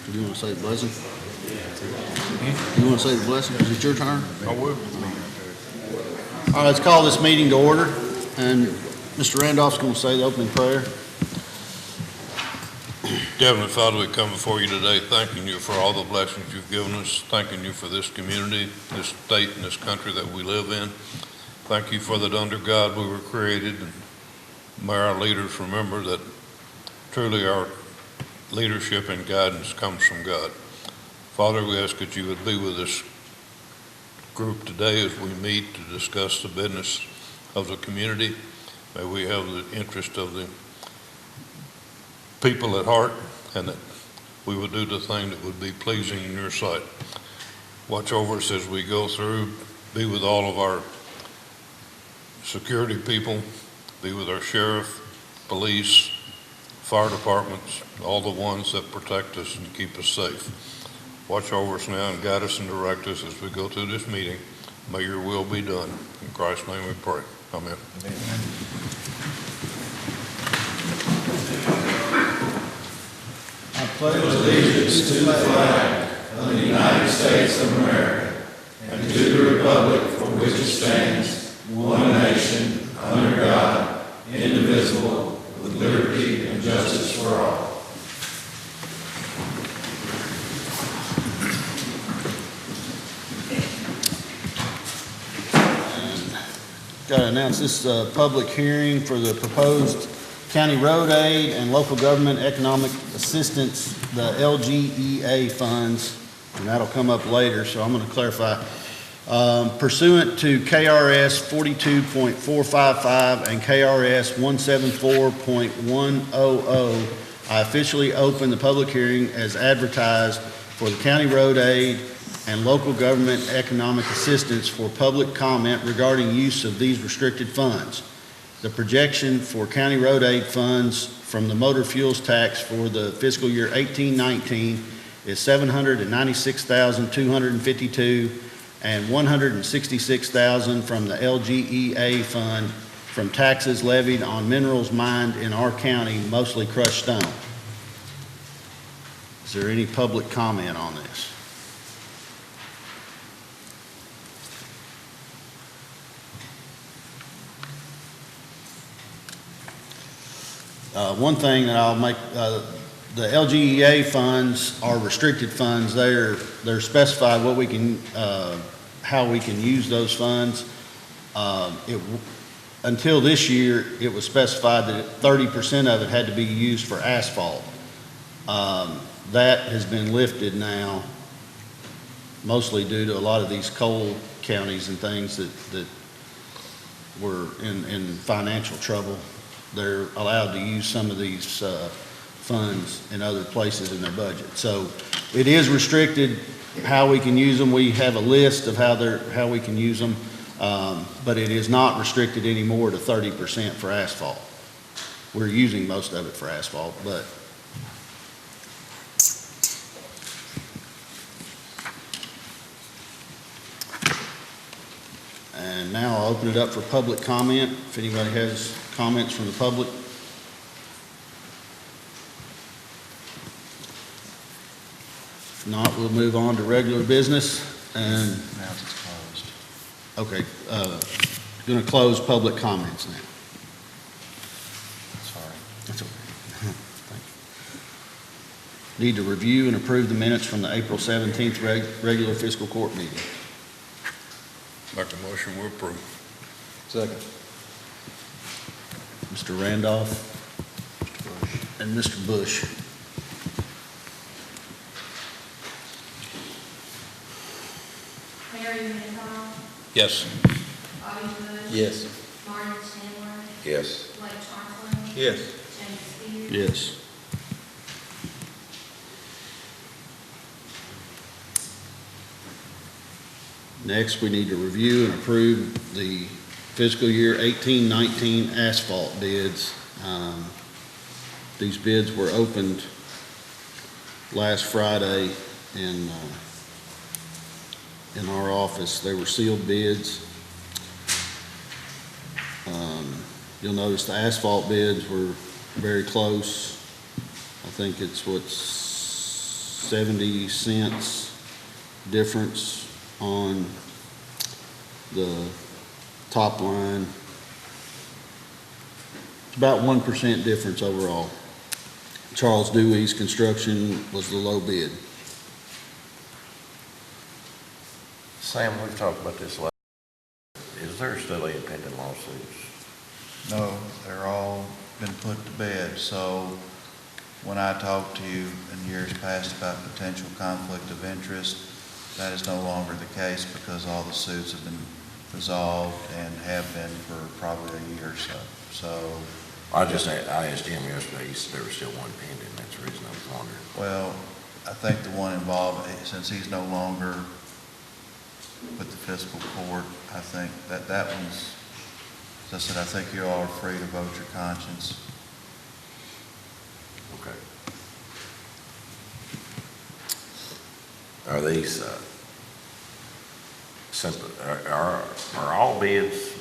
Do you want to say the blessing? You want to say the blessing? Is it your turn? I will. All right, let's call this meeting to order. And Mr. Randolph's going to say the opening prayer. Heavenly Father, we come before you today thanking you for all the blessings you've given us, thanking you for this community, this state, and this country that we live in. Thank you for that under God we were created. And may our leaders remember that truly our leadership and guidance comes from God. Father, we ask that you would be with this group today as we meet to discuss the business of the community. May we have the interest of the people at heart, and that we would do the thing that would be pleasing in your sight. Watch over us as we go through. Be with all of our security people. Be with our sheriff, police, fire departments, all the ones that protect us and keep us safe. Watch over us now and guide us and direct us as we go through this meeting. May your will be done. In Christ's name we pray. Amen. Amen. I pledge allegiance to the flag of the United States of America and to the republic for which it stands, one nation, under God, indivisible, with liberty and justice for all. Got to announce this public hearing for the proposed county road aid and local government economic assistance, the LGEA funds, and that'll come up later, so I'm going to clarify. Pursuant to KRS 42.455 and KRS 174.100, I officially open the public hearing as advertised for the county road aid and local government economic assistance for public comment regarding use of these restricted funds. The projection for county road aid funds from the motor fuels tax for the fiscal year 18-19 is $796,252 and $166,000 from the LGEA fund from taxes levied on minerals mined in our county, mostly crushed stone. Is there any public comment on this? One thing that I'll make, the LGEA funds are restricted funds. They're specified what we can, how we can use those funds. Until this year, it was specified that 30% of it had to be used for asphalt. That has been lifted now, mostly due to a lot of these coal counties and things that were in financial trouble. They're allowed to use some of these funds in other places in their budget. So it is restricted how we can use them. We have a list of how we can use them, but it is not restricted anymore to 30% for asphalt. We're using most of it for asphalt, but and now I'll open it up for public comment. If anybody has comments from the public. If not, we'll move on to regular business. And Now it's closed. okay, going to close public comments now. Sorry. That's okay. Thank you. Need to review and approve the minutes from the April 17th regular fiscal court meeting. Make a motion we approve. Second. Mr. Randolph and Mr. Bush. Mary Randolph, Yes. Bobby Bush. Yes. Martin Chandler, Yes. Blake Charlton, Yes. James Spears. Yes. Next, we need to review and approve the fiscal year 18-19 asphalt bids. These bids were opened last Friday in our office. They were sealed bids. You'll notice the asphalt bids were very close. I think it's what's 70 cents difference on the top line. It's about 1% difference overall. Charles Dewey's Construction was the low bid. Sam, we've talked about this last. Is there still any pending lawsuits? No, they're all been put to bed. So when I talked to you in years past about potential conflict of interest, that is no longer the case because all the suits have been resolved and have been for probably a year or so. So, I asked him yesterday, he said there was still one pending, that's the reason I was wondering. well, I think the one involved, since he's no longer with the fiscal court, I think that one's, as I said, I think you all are free to vote your conscience. Okay. Are these, simple, are all bids,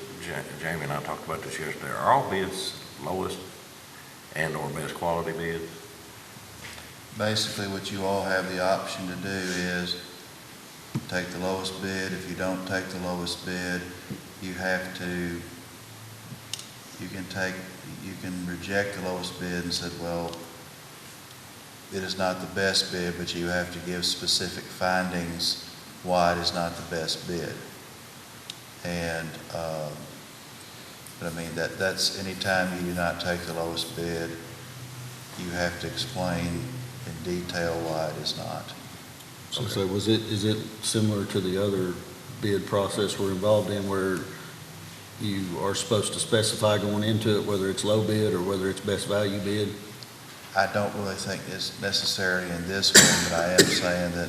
Jamie and I talked about this yesterday, are all bids lowest and or best quality bids? Basically, what you all have the option to do is take the lowest bid. If you don't take the lowest bid, you have to, you can reject the lowest bid and say, well, it is not the best bid, but you have to give specific findings why it is not the best bid. And, but I mean, that's anytime you do not take the lowest bid, you have to explain in detail why it is not. So is it similar to the other bid process we're involved in where you are supposed to specify going into it whether it's low bid or whether it's best value bid? I don't really think it's necessarily in this one, but I am saying that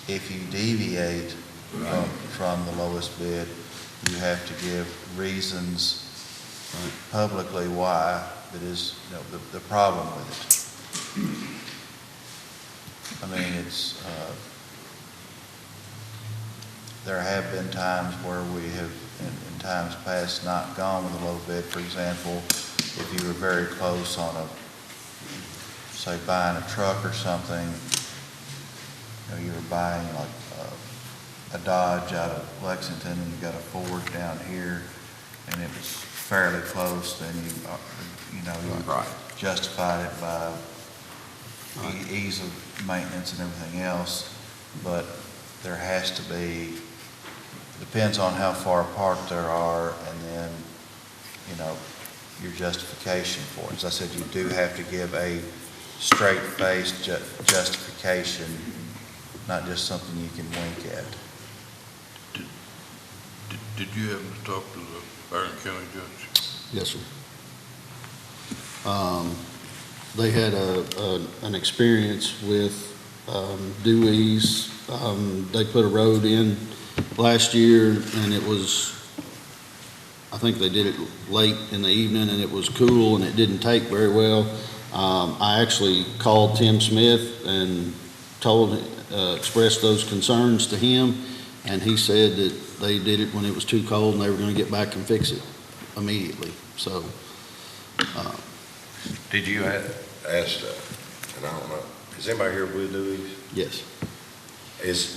if you deviate from the lowest bid, you have to give reasons publicly why that is, you know, the problem with it. I mean, it's, there have been times where we have, in times past, not gone with a low bid. For example, if you were very close on a, say, buying a truck or something, you know, you were buying like a Dodge out of Lexington and you got a Ford down here and it was fairly close, then you Right. justified it by ease of maintenance and everything else. But there has to be, depends on how far apart there are, and then, you know, your justification for it. As I said, you do have to give a straight-faced justification, not just something you can wink at. Did you happen to talk to the Barron County judge? Yes, sir. They had an experience with Dewey's. They put a road in last year, and it was, I think they did it late in the evening, and it was cool, and it didn't take very well. I actually called Tim Smith and expressed those concerns to him, and he said that they did it when it was too cold, and they were going to get back and fix it immediately. So, Did you ask, and I don't know, is anybody here with Dewey's? yes.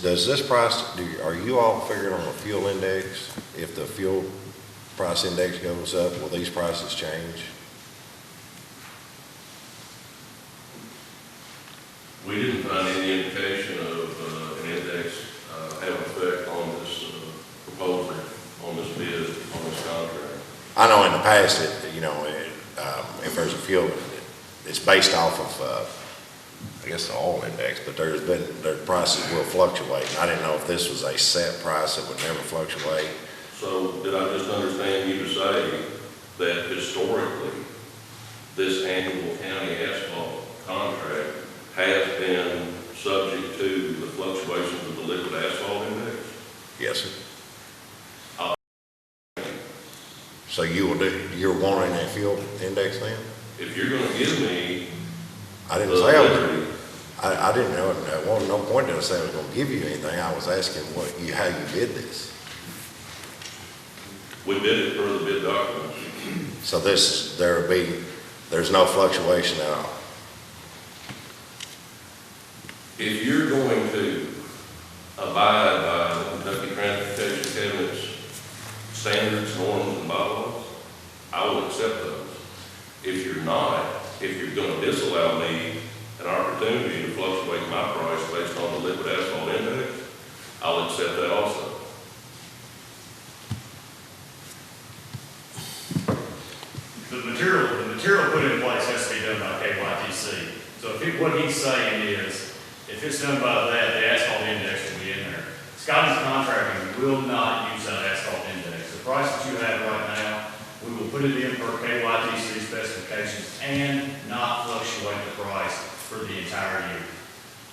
Does this price, are you all figuring on a fuel index? If the fuel price index goes up, will these prices change? We didn't find any indication of an index having effect on this proposal, on this bid, on this contract. I know in the past, if there's a fuel, it's based off of, I guess, the oil index, but their prices will fluctuate. And I didn't know if this was a set price that would never fluctuate. So did I just understand you to say that historically, this annual county asphalt contract has been subject to the fluctuations of the liquid asphalt index? Yes, sir. So you're wanting a fuel index then? If you're gonna give me I didn't the say I was. liberty, I didn't know, there wasn't no point to say I was gonna give you anything. I was asking how you did this. we bid it per the bid documents. So there's no fluctuation at all. If you're going to abide by the Kentucky Transportation Cabinet's standards, norms, and bylaws, I will accept those. If you're not, if you're gonna disallow me an opportunity to fluctuate my price based on the liquid asphalt index, I'll accept that also. The material put in place has to be done by KYTC. So what he's saying is, if it's done by that, the asphalt index will be in there. Scotty's Contracting will not use that asphalt index. The price that you have right now, we will put it in per KYTC specifications and not fluctuate the price for the entire year.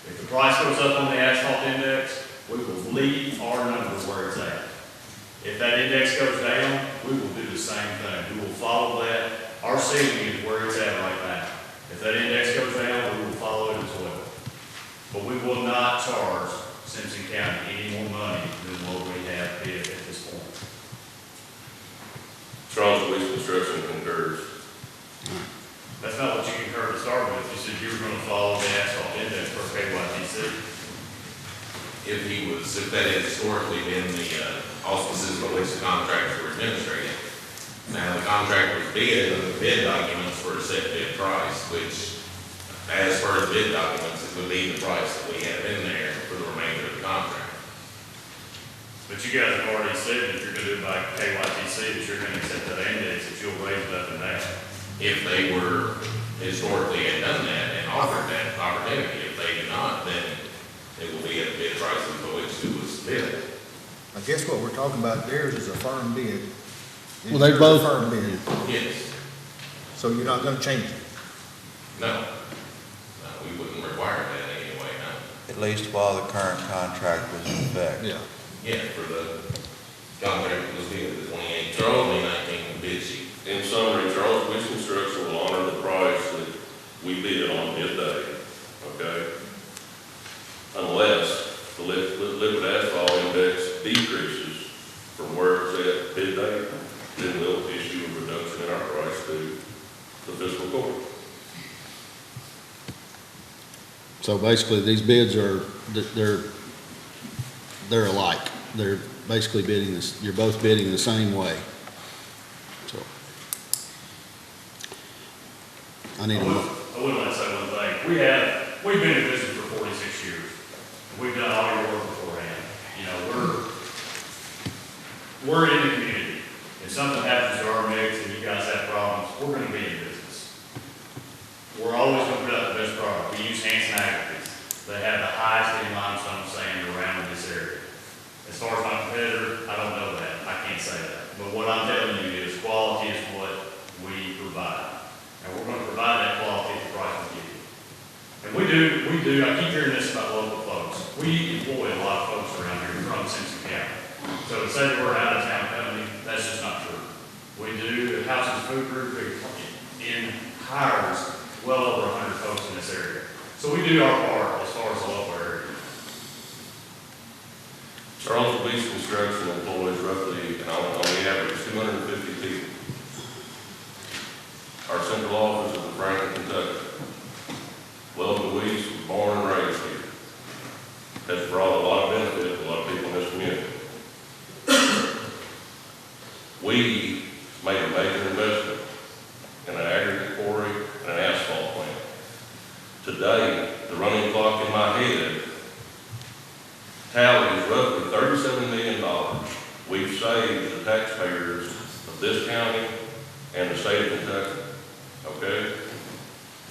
If the price goes up on the asphalt index, we will leave our number where it's at. If that index goes down, we will do the same thing. We will follow that. Our ceiling is where it's at right now. If that index goes down, we will follow it as well. But we will not charge Simpson County any more money than what we have bid at this point. Charles Police Construction concurs. That's not what you concurred to start with. You said you were gonna follow the asphalt index for KYTC. If that had historically been the auspices of which the contractors were administrating. Now, the contract was bid, and the bid documents were a set bid price, which, as per the bid documents, it would be the price that we have in there for the remainder of the contract. But you guys have already said that you're gonna do it by KYTC, that you're gonna accept that index, that you'll raise it up and down. If they were historically had done that and offered that opportunity, if they do not, then it will be at the bid prices for which it was bid. I guess what we're talking about there is a firm bid. Well, they Yours is a both- Firm bid, Yes. so you're not gonna change it. No. No, we wouldn't require that anyway, no. At least while the current contract was in effect. Yeah. Yeah, for the contract that was bid, the 2018-2019 bid sheet. In summary, Charles Police Construction will honor the price that we bid on bid day, okay? Unless the liquid asphalt index decreases from where it's at bid day, then we'll issue a reduction in our price to the fiscal court. So basically, these bids are, they're alike. They're basically bidding this, you're both bidding the same way. So I need a, I would like to say one thing. We've been in business for 46 years. We've done all your work beforehand. You know, we're in the community. If something happens to our mix and you guys have problems, we're gonna be in business. We're always gonna put out the best product. We use Hanson aggregates. They have the highest in limestone sand around in this area. As far as my competitor, I don't know that. I can't say that. But what I'm telling you is quality is what we provide. And we're gonna provide that quality at the price we give you. And we do, I keep hearing this about local folks. We employ a lot of folks around here from Simpson County. So to say that we're an out-of-town company, that's just not true. We do, the House and Food Group in hires well over 100 folks in this area. So we do our part as far as the local area. Charles Police Construction employs roughly, on the average, 250 people. Our central office is in Franklin, Kentucky. Well, Louise was born and raised here. Has brought a lot of benefit to a lot of people in this community. We made a major investment in an aggregate quarry and an asphalt plant. Today, the running clock in my head tallies roughly $37 million we've saved the taxpayers of this county and the state of Kentucky, okay?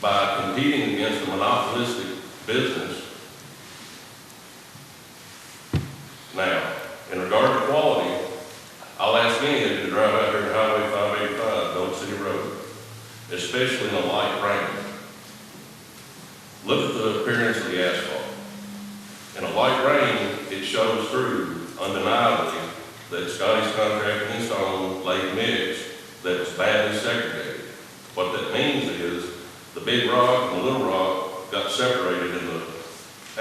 By competing against a monopolistic business. Now, in regard to quality, I'll ask any of you to drive out here to Highway 585, Old City Road, especially in a light rain. Look at the appearance of the asphalt. In a light rain, it shows through undeniably that Scotty's Contracting installed laid mix that was badly segregated. What that means is the big rock and the little rock got separated in the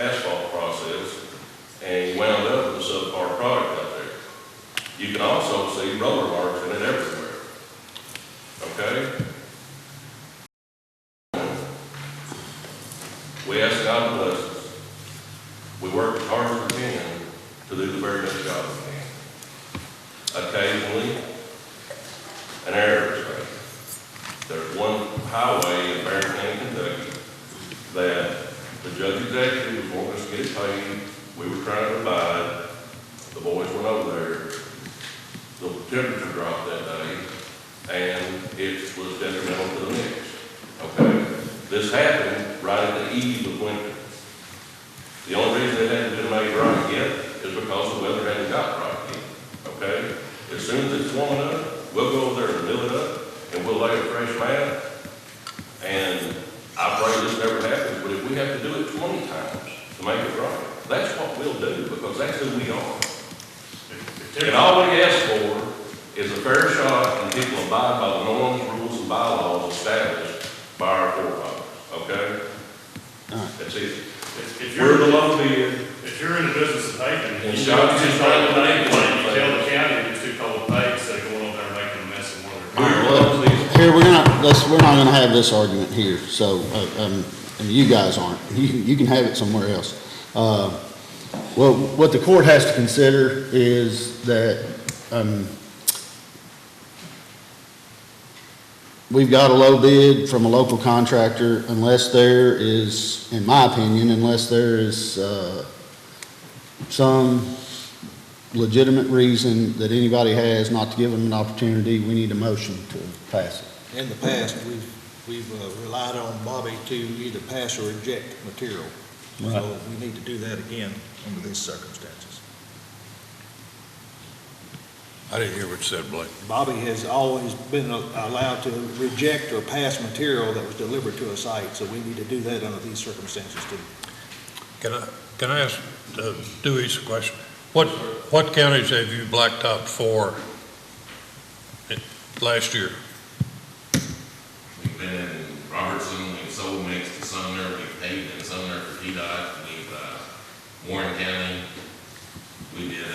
asphalt process, and you wound up with a subpar product out there. You can also see roller marks in it everywhere. Okay? We ask God to bless us. We work as hard as we can to do the very best job we can. Occasionally, an error is made. There's one highway in Barron County, Kentucky, that the judge executive was wanting us to get it paid. We were trying to provide. The boys went over there. The temperature dropped that day, and it was detrimental to the mix. Okay? This happened right at the eve of winter. The only reason it hasn't been made right yet is because the weather hasn't got right yet. Okay? As soon as it's warming up, we'll go over there and mill it up, and we'll lay a fresh mat. And I pray this never happens, but if we have to do it 20 times to make it right, that's what we'll do, because that's who we are. And all we ask for is a fair shot, and people abide by the norms, rules, and bylaws established by our forefathers, okay? That's it. If We're the you're, low bid. if you're in the business of paving, And you Scott just just don't don't name think one, you it's tell the county it's too cold to pave, instead of going over there and making a mess of one of their. Here, we're not gonna have this argument here, so, and you guys aren't. You can have it somewhere else. Well, what the court has to consider is that, we've got a low bid from a local contractor unless there is, in my opinion, unless there is, some legitimate reason that anybody has not to give them an opportunity, we need a motion to pass it. In the past, we've relied on Bobby to either pass or reject material. So we need to do that again under these circumstances. I didn't hear what you said, Blake. Bobby has always been allowed to reject or pass material that was delivered to a site, so we need to do that under these circumstances too. Can I ask Dewey's a question? What counties have you blacktopped for last year? We've been in Robertson, we've sold mixed to Sumner, we've paved in Sumner for PDOT, we've, Warren County, we did,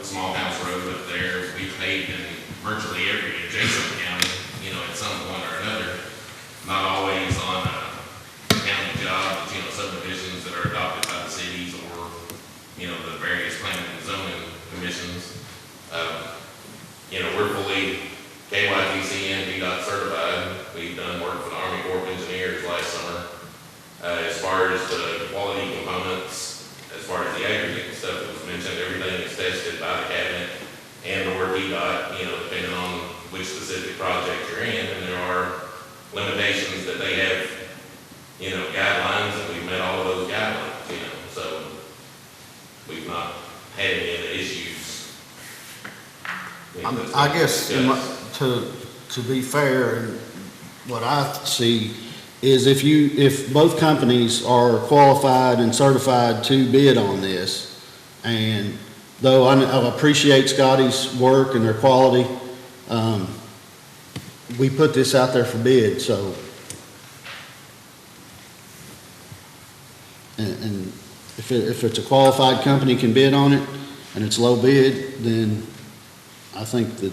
Small House Road up there, we paved in virtually every adjacent county, at some point or another. Not always on a county job, but, subdivisions that are adopted by the cities or, the various planning and zoning commissions. We're fully KYTC and VDOT certified. We've done work for the Army Corps of Engineers last summer. As far as the quality components, as far as the aggregate and stuff that was mentioned, everything is tested by the cabinet and or VDOT, depending on which specific project you're in. And there are limitations that they have, guidelines, and we've met all of those guidelines, so we've not had any of the issues. I guess, to be fair, and what I see is if both companies are qualified and certified to bid on this, and though I appreciate Scotty's work and their quality, we put this out there for bid, so. And if it's a qualified company can bid on it, and it's low bid, then I think that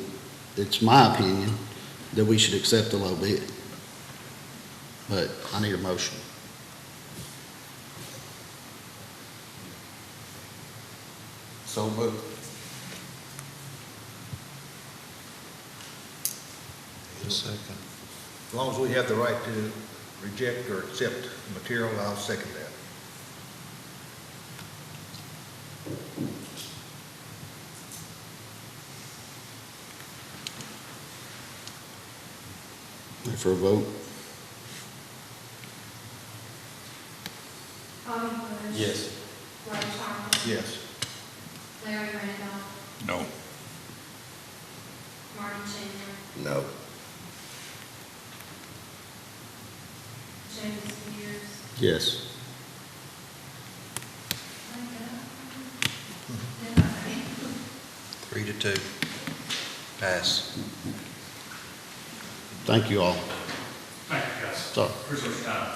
it's my opinion that we should accept the low bid. But I need a motion. So moved. Second. As long as we have the right to reject or accept material, I'll second that. Ready for a vote? Bobby Bush. Yes. Ray Charles. Yes. Larry Randolph. No. Martin Chandler. No. James Spears. Yes. Mm-hmm. 3-2. Pass. Thank you all. Thank you, guys. So, Appreciate your time.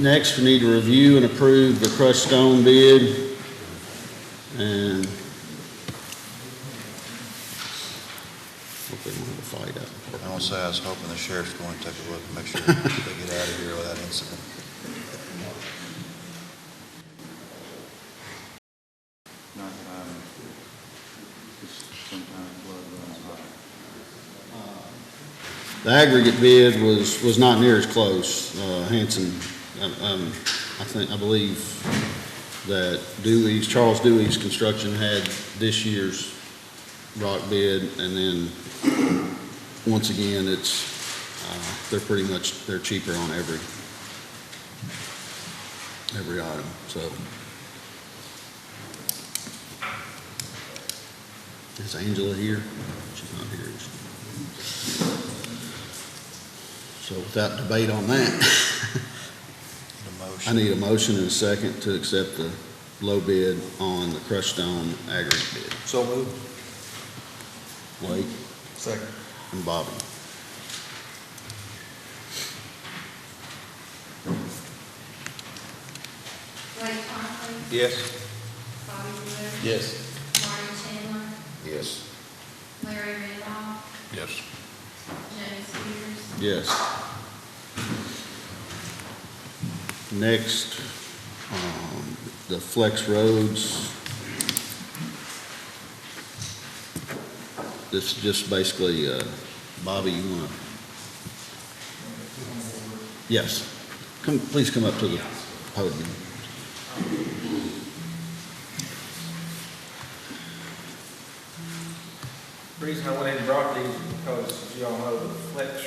next, we need to review and approve the crushed stone bid And hope they won't have a fight out. I want to say I was hoping the sheriff's going to take a look and make sure they get out of here without incident. The aggregate bid was not near as close. Hanson, I believe that Charles Dewey's Construction had this year's rock bid, and then, once again, they're cheaper on every item, so. Is Angela here? She's not here, is she? So without debate on that, I need a motion and a second to accept the low bid on the crushed stone aggregate bid. So moved. Blake Second. and Bobby. Blake Parkley, Yes. Bobby Wood, Yes. Marty Chandler, Yes. Larry Randolph, Yes. James Spears, Yes. Next, the flex roads. This is just basically, Bobby, you want to? Yes. Please come up to the podium. The reason I went ahead and brought these is because, as you all know, the flex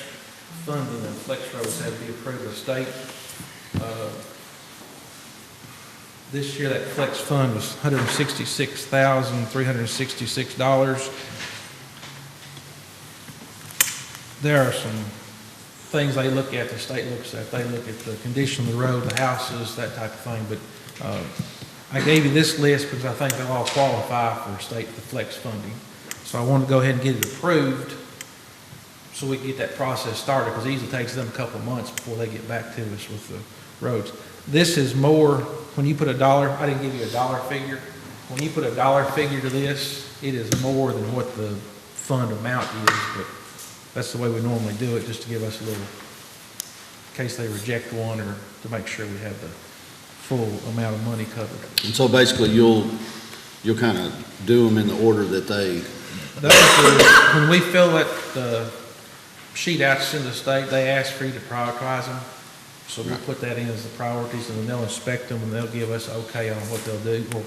funding and flex roads have to be approved by the state. This year, that flex fund was $166,366. There are some things they look at, the state looks at. They look at the condition of the road, the houses, that type of thing. But I gave you this list because I think they'll all qualify for the flex funding. So I wanted to go ahead and get it approved so we can get that process started, because it usually takes them a couple of months before they get back to us with the roads. This is more, when you put a dollar, I didn't give you a dollar figure. When you put a dollar figure to this, it is more than what the fund amount is, but that's the way we normally do it, just to give us a little, in case they reject one, or to make sure we have the full amount of money covered. And so basically, you'll kind of do them in the order that they. When we fill that sheet out to the state, they ask for you to prioritize them. So we'll put that in as the priorities, and then they'll inspect them, and they'll give us okay on what they'll do. Well,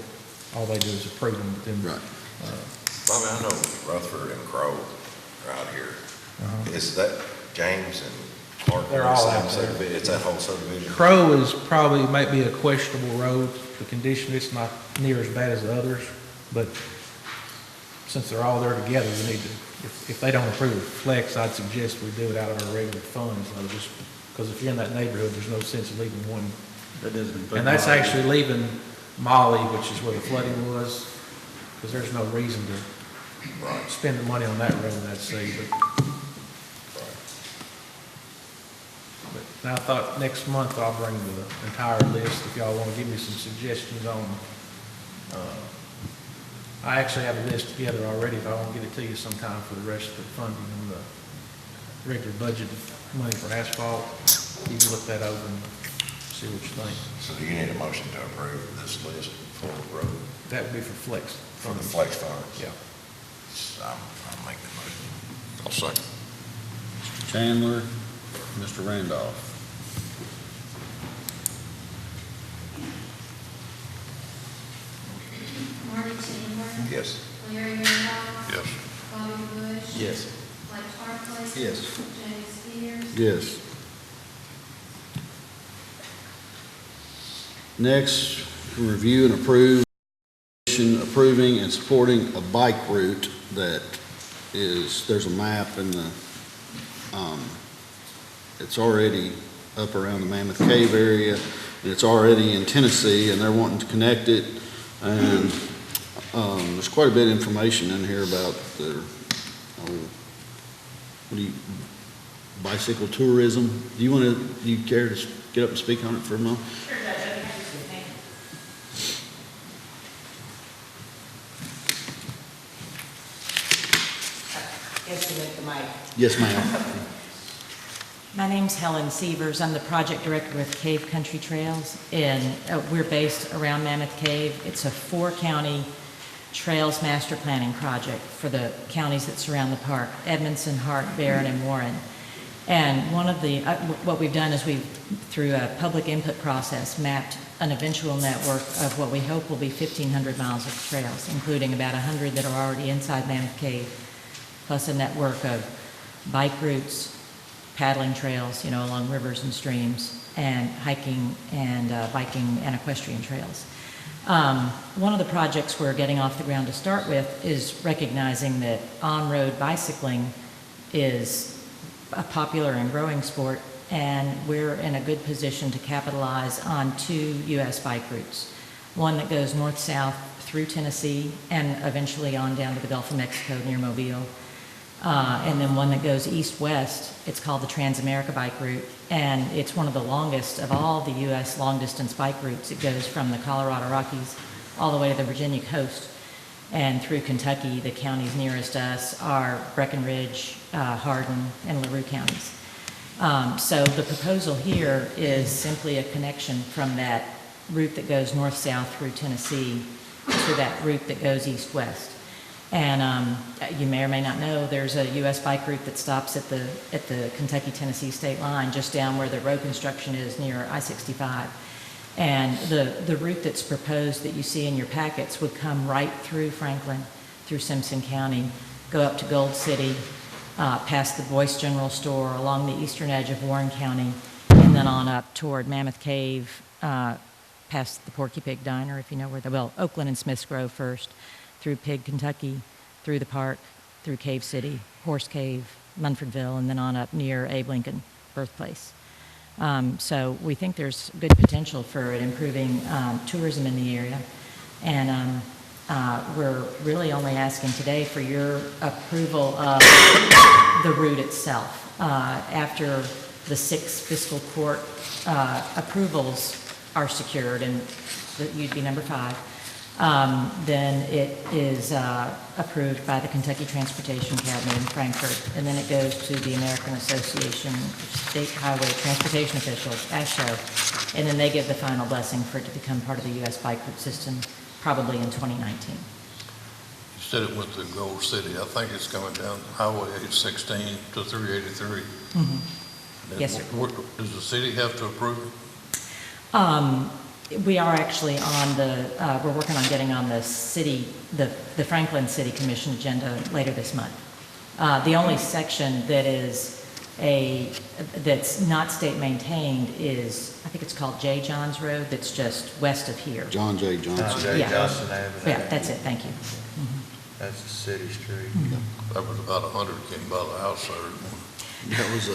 all they do is approve them, but then. Right. Bobby, I know Rutherford and Crow are out here. Is that James and Clark? They're all out there. It's that whole subdivision? Crow is probably, might be a questionable road. The condition, it's not near as bad as the others, but since they're all there together, we need to, if they don't approve of flex, I'd suggest we do it out of our regular funds, just because if you're in that neighborhood, there's no sense of leaving one. And that's actually leaving Molly, which is where the flooding was, because there's no reason to spend the money on that road, I'd say, but now I thought next month I'll bring the entire list if y'all want to give me some suggestions on. I actually have a list together already, if I want to get it to you sometime for the rest of the funding and the regular budget money for asphalt. You can look that over and see what you think. So do you need a motion to approve this list for the road? That would be for flex. For the flex funds? Yeah. I'll make the motion. I'll second. Mr. Chandler, Mr. Randolph. Marty Chandler, Yes. Larry Randolph, Yes. Bobby Bush, Yes. Blake Parkley, Yes. James Spears, Yes. Next, review and approve, approving and supporting a bike route that is, there's a map in the, it's already up around the Mammoth Cave area, and it's already in Tennessee, and they're wanting to connect it. And there's quite a bit of information in here about their, bicycle tourism. Do you care to get up and speak on it for a moment? Sure, Judge, I'd be happy to, thank Estimate the mic. Yes, ma'am. My name's Helen Severs. I'm the project director with Cave Country Trails, and we're based around Mammoth Cave. It's a 4-county trails master planning project for the counties that surround the park: Edmondson, Hart, Barron, and Warren. And one of the, what we've done is we've, through a public input process, mapped an eventual network of what we hope will be 1,500 miles of trails, including about 100 that are already inside Mammoth Cave, plus a network of bike routes, paddling trails, along rivers and streams, and hiking and biking and equestrian trails. One of the projects we're getting off the ground to start with is recognizing that on-road bicycling is a popular and growing sport, and we're in a good position to capitalize on 2 U.S. bike routes. One that goes north-south through Tennessee and eventually on down to the Gulf of Mexico near Mobile. And then one that goes east-west. It's called the Trans-America Bike Route, and it's one of the longest of all the U.S. long-distance bike routes. It goes from the Colorado Rockies all the way to the Virginia coast and through Kentucky. The counties nearest us are Breckenridge, Hardin, and LaRue counties. So the proposal here is simply a connection from that route that goes north-south through Tennessee to that route that goes east-west. And you may or may not know, there's a U.S. bike route that stops at the Kentucky-Tennessee state line, just down where the road construction is near I-65. And the route that's proposed that you see in your packets would come right through Franklin, through Simpson County, go up to Gold City, past the Boyce General Store, along the eastern edge of Warren County, and then on up toward Mammoth Cave, past the Porky Pig Diner, if you know where Oakland and Smiths Grove first, through Pig, Kentucky, through the park, through Cave City, Horse Cave, Munfordville, and then on up near Abe Lincoln birthplace. So we think there's good potential for it improving tourism in the area. And we're really only asking today for your approval of the route itself. After the 6 fiscal court approvals are secured, and you'd be number 5, then it is approved by the Kentucky Transportation Cabinet in Frankfurt, and then it goes to the American Association of State Highway Transportation Officials, ASHO, and then they give the final blessing for it to become part of the U.S. bike route system, probably in 2019. You said it went to Gold City. I think it's coming down Highway 816 to 383. Mm-hmm. Yes, sir. Does the city have to approve it? We are actually on we're working on getting on the the Franklin City Commission agenda later this month. The only section that's not state maintained is, I think it's called J. Johns Road, that's just west of here. John J. Johnson. John J. Yeah. Johnson Avenue. Yeah, that's it, thank you. Mm-hmm. That's the city street. That was about 100 came by the house there. That was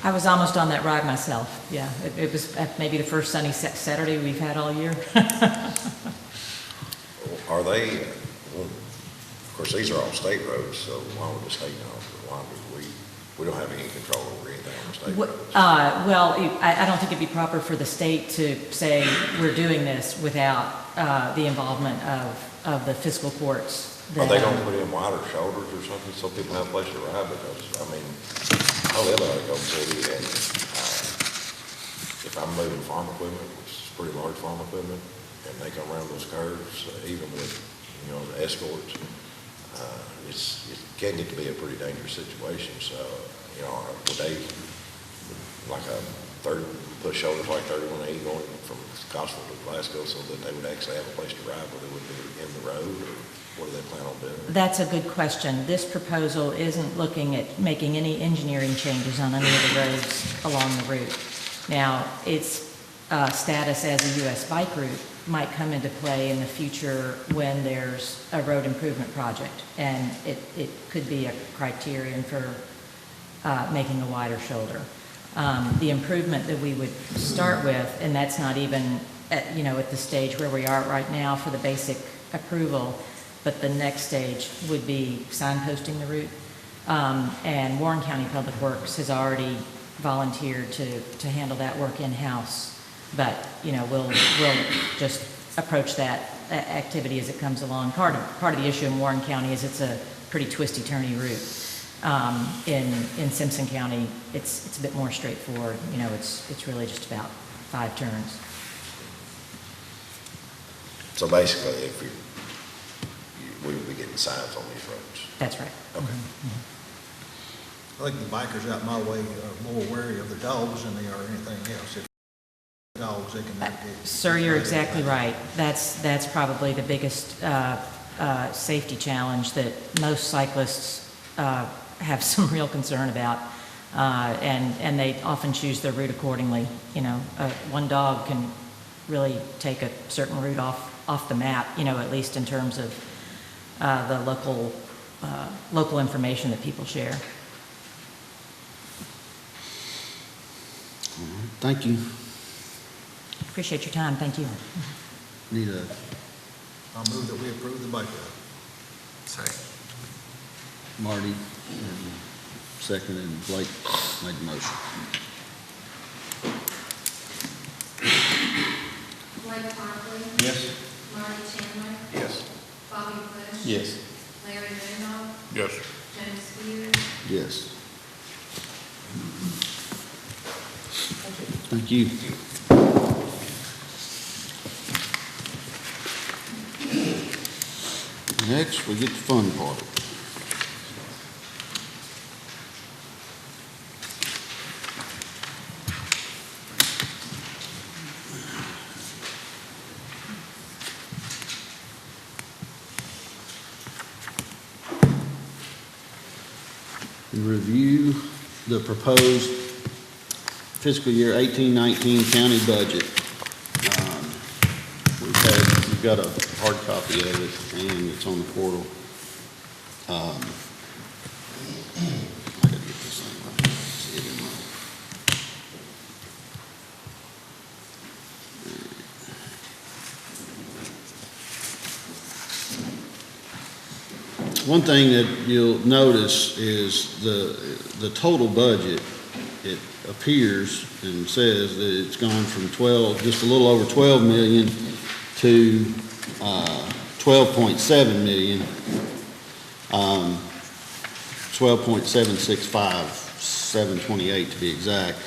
I was almost on that ride myself, yeah. It was maybe the first sunny Saturday we've had all year. Are they, of course, these are all state roads, so why would the state know? Why would we don't have any control over anything on the state roads? Well, I don't think it'd be proper for the state to say we're doing this without the involvement of the fiscal courts. Are they going to put in wider shoulders or something so people have a place to ride? Because, I mean, I live out of Gold City, and if I'm moving farm equipment, which is pretty large farm equipment, and they come around those curves, even with, the escorts, it can get to be a pretty dangerous situation. So, would they, like put shoulders like 31E going from Scottsville to Glasgow so that they would actually have a place to ride where they wouldn't be in the road, or what do they plan on doing? That's a good question. This proposal isn't looking at making any engineering changes on any of the roads along the route. Now, its status as a U.S. bike route might come into play in the future when there's a road improvement project, and it could be a criterion for making a wider shoulder. The improvement that we would start with, and that's not even at the stage where we are right now for the basic approval, but the next stage would be signposting the route. And Warren County Public Works has already volunteered to handle that work in-house. But, we'll just approach that activity as it comes along. Part of the issue in Warren County is it's a pretty twisty-turny route. In Simpson County, it's a bit more straightforward. You know, it's really just about 5 turns. So basically, if we would be getting signs on these roads. That's right. Okay. I think the bikers out my way are more wary of the dogs than they are anything else. If dogs, they can navigate. Sir, you're exactly right. That's probably the biggest safety challenge that most cyclists have some real concern about, and they often choose their route accordingly. You know, one dog can really take a certain route off the map, you know, at least in terms of the local information that people share. All right, thank you. Appreciate your time. Thank you. Need a, I'll move that we approve the bike route. Second. Marty, and second, and Blake made the motion. Blake Parkley, Yes. Marty Chandler, Yes. Bobby Bush. Yes. Larry Randolph, Yes. James Spears, Yes. Thank you. Next, we get the fun part. Review the proposed fiscal year 18-19 county budget. We've got a hard copy of it, and it's on the portal. I gotta get this thing right. See it in my- One thing that you'll notice is the total budget. It appears and says that it's gone from just a little over 12 million to 12.7 million, 12.765, 728 to be exact.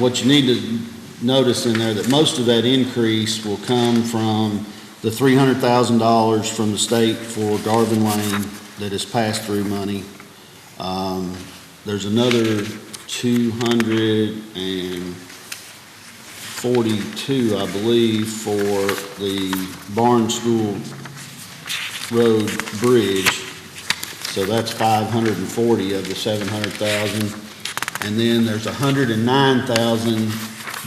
What you need to notice in there that most of that increase will come from the $300,000 from the state for Garvin Lane that is pass-through money. There's another 242, I believe, for the Barnstool Road Bridge. So that's 540 of the 700,000. And then there's 109,000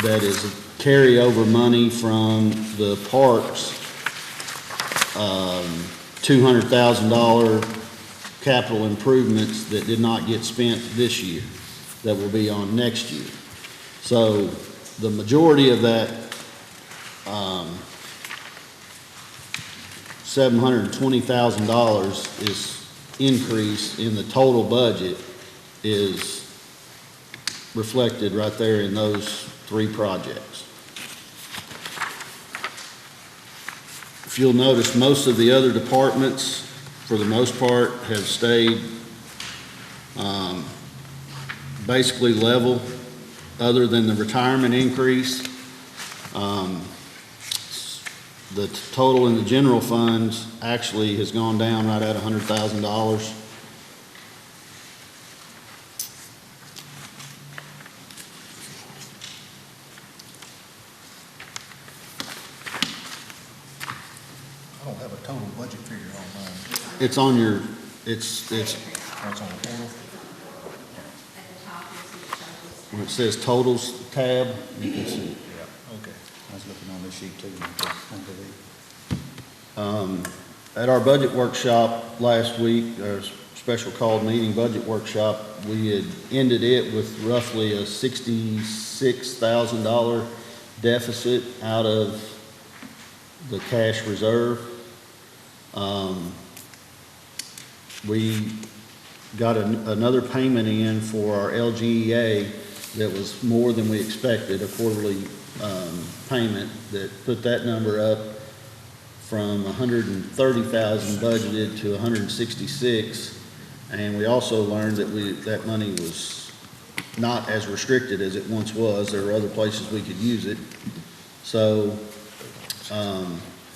that is carryover money from the parks, $200,000 capital improvements that did not get spent this year, that will be on next year. So the majority of that $720,000 is increase in the total budget is reflected right there in those 3 projects. If you'll notice, most of the other departments, for the most part, have stayed basically level, other than the retirement increase. The total in the general funds actually has gone down right at $100,000. I don't have a total budget figure on mine. It's on your, it's, That's on the portal. at the top, you'll see the totals. when it says totals tab, you can see it. Yeah, okay. I was looking on this sheet too. At our budget workshop last week, our special called meeting budget workshop, we had ended it with roughly a $66,000 deficit out of the cash reserve. We got another payment in for our LGEA that was more than we expected, a quarterly payment that put that number up from 130,000 budgeted to 166. And we also learned that that money was not as restricted as it once was. There were other places we could use it. So,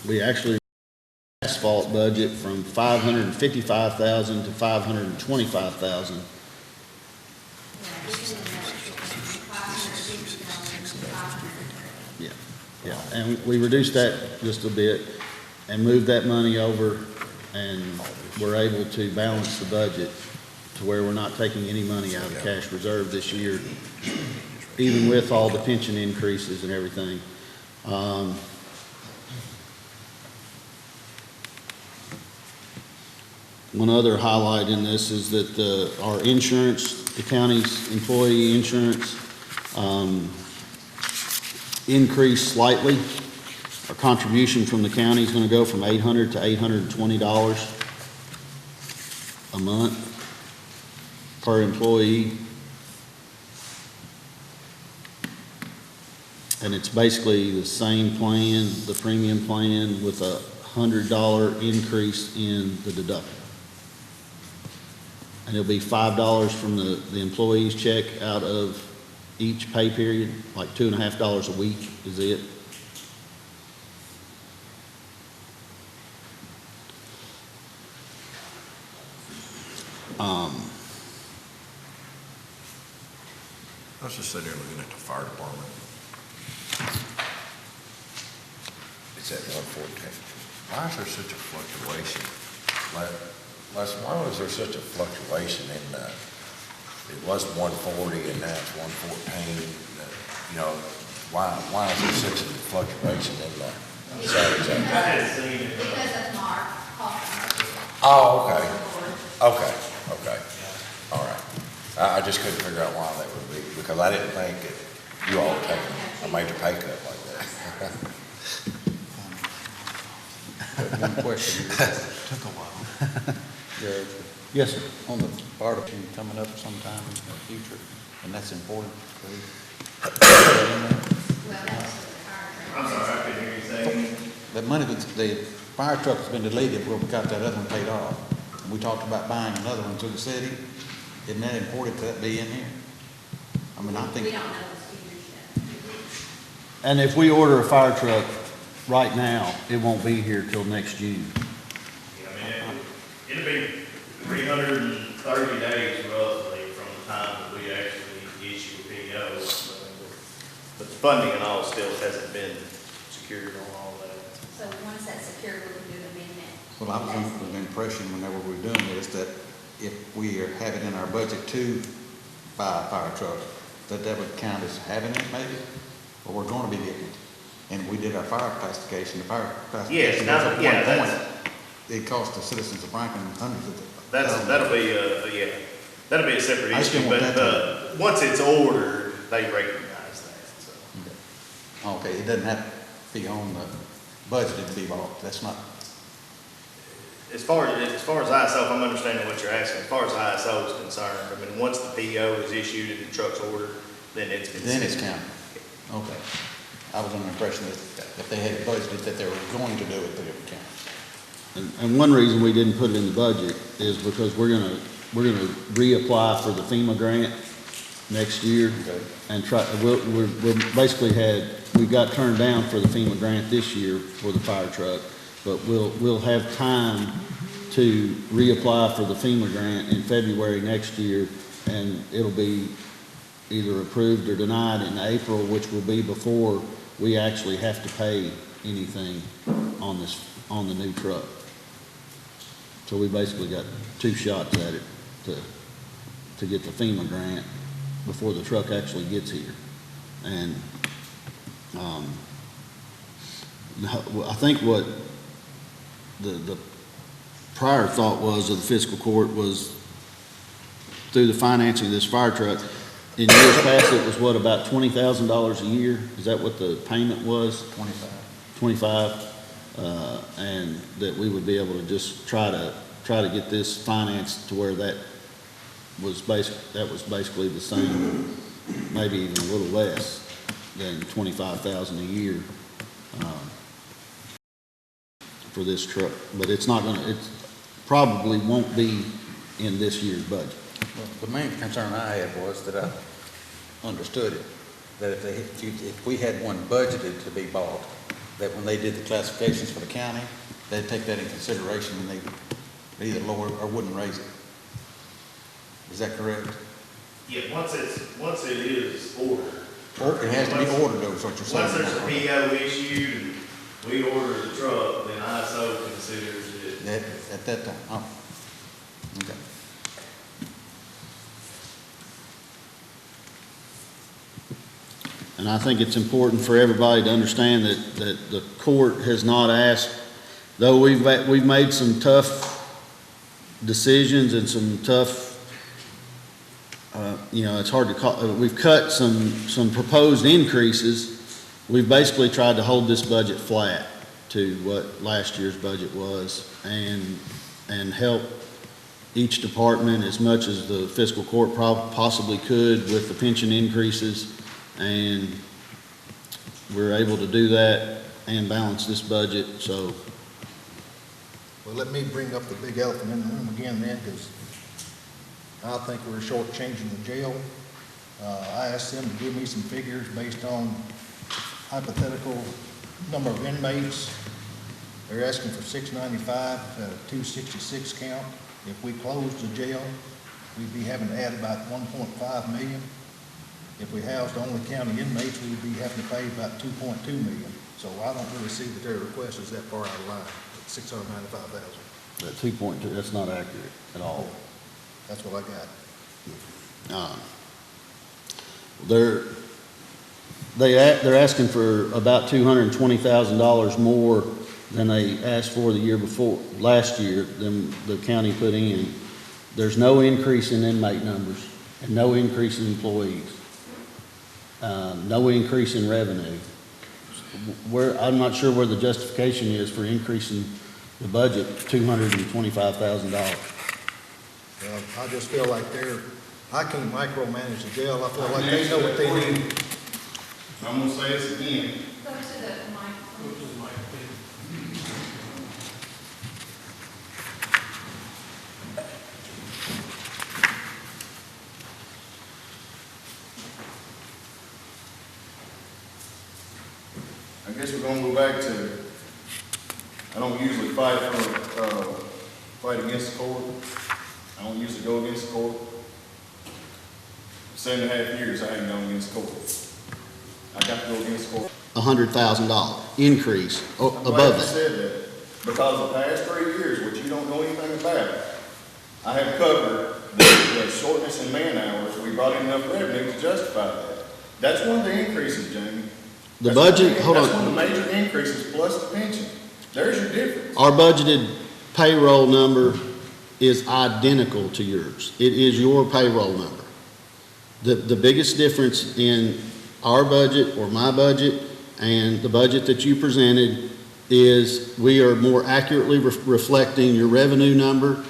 we actually asphalt budget from $555,000 to $525,000. Yeah, yeah, and we reduced that just a bit and moved that money over, and we're able to balance the budget to where we're not taking any money out of cash reserve this year, even with all the pension increases and everything. One other highlight in this is that our insurance, the county's employee insurance, increased slightly. Our contribution from the county is going to go from $800 to $820 a month per employee. And it's basically the same plan, the premium plan, with a $100 increase in the deductible. And it'll be $5 from the employee's check out of each pay period, like $2.50 a week is it. I was just sitting there looking at the fire department. It's at 114. Why is there such a fluctuation? Last, why was there such a fluctuation in, it was 140 and now it's 114? You know, why is there such a fluctuation in the salaries? Because of Mark. Oh, okay. Okay. All right. I just couldn't figure out why that would be, because I didn't think that you all would take a major pay cut like that. One question. Took a while. Jared, Yes, sir. on the fire department coming up sometime in the future, and that's important, please. Well, that's what the fire. I'm sorry, I couldn't hear you say. The money, the fire truck has been deleted, where we got that other one paid off. And we talked about buying another one through the city. Isn't that important that be in here? I mean, I think. We don't know those figures yet. And if we order a fire truck right now, it won't be here till next June. I mean, it'll be 330 days roughly from the time that we actually issue a PO. But the funding and all still hasn't been secured on all that. So once that's secured, we can do an amendment. Well, I was under the impression whenever we're doing this, that if we have it in our budget to buy a fire truck, that would count as having it maybe, or we're going to be getting it. And we did our fire classification, the fire classification. Yes, was at yeah, one that's- point, it cost the citizens of Franklin hundreds of. That'll be that'll be a separate I just issue, didn't want but, that once it's ordered, they recognize that, so. Okay, it doesn't have to be on the budget to be bought, that's not. As far as ISO, if I'm understanding what you're asking, as far as ISO is concerned, I mean, once the PO is issued and the truck's ordered, then it's considered. Then it's counted. Okay. I was under the impression that if they had budgeted that they were going to do it, that it would count. And one reason we didn't put it in the budget is because we're gonna reapply for the FEMA grant next year. Okay. And we're basically we got turned down for the FEMA grant this year for the fire truck, but we'll have time to reapply for the FEMA grant in February next year, and it'll be either approved or denied in April, which will be before we actually have to pay anything on the new truck. So we basically got two shots at it to get the FEMA grant before the truck actually gets here. And I think what the prior thought was of the fiscal court was through the financing of this fire truck, in years past, it was what, about $20,000 a year? Is that what the payment was? 25. And that we would be able to just try to get this financed to where that was basically the same, maybe even a little less than $25,000 a year for this truck. But it probably won't be in this year's budget. Well, the main concern I had was that I understood it, that if we had one budgeted to be bought, that when they did the classifications for the county, they'd take that in consideration and they either lower or wouldn't raise it. Is that correct? Yeah, once it is ordered. Or it has to be ordered, though, is what you're saying. Once there's a PO issued and we order the truck, then ISO considers it. At that time, oh, okay. And I think it's important for everybody to understand that the court has not asked, though we've made some tough decisions and some tough, it's hard to call, we've cut some proposed increases. We've basically tried to hold this budget flat to what last year's budget was and help each department as much as the fiscal court possibly could with the pension increases. And we're able to do that and balance this budget, so. Well, let me bring up the big elephant in the room again then, because I think we're shortchanging the jail. I asked them to give me some figures based on hypothetical number of inmates. They're asking for 695 at a 266 count. If we closed the jail, we'd be having to add about 1.5 million. If we housed only county inmates, we'd be having to pay about 2.2 million. So I don't really see that their request is that far out of line, at 695,000. That 2.2, that's not accurate at all. That's what I got. They're asking for about $220,000 more than they asked for the year before, last year, than the county put in. There's no increase in inmate numbers and no increase in employees. No increase in revenue. I'm not sure where the justification is for increasing the budget $225,000. Well, I just feel like I can't micromanage the jail. I feel like they know what they need. I'm gonna say this again. Go to the mic. I guess we're gonna go back to, I don't usually fight against the court. I don't usually go against the court. 7.5 years I haven't gone against the court. I got to go against the court. $100,000 increase I'm glad above you that. said that, because the past 3 years, which you don't know anything about, I have covered the shortness in man hours. We brought in enough revenue to justify that. That's one of the increases, Jamie. The budget, hold That's one on, of the major increases plus the pension. There's your difference. our budgeted payroll number is identical to yours. It is your payroll number. The biggest difference in our budget or my budget and the budget that you presented is we are more accurately reflecting your revenue number,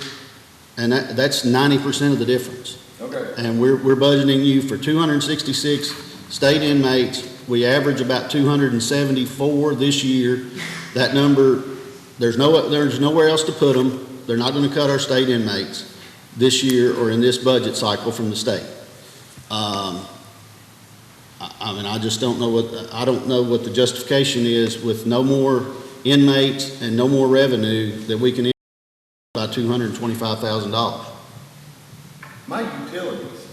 and that's 90% of the difference. Okay. And we're budgeting you for 266 state inmates. We average about 274 this year. That number, there's nowhere else to put them. They're not going to cut our state inmates this year or in this budget cycle from the state. I mean, I just don't know what the justification is with no more inmates and no more revenue that we can increase by $225,000. My utilities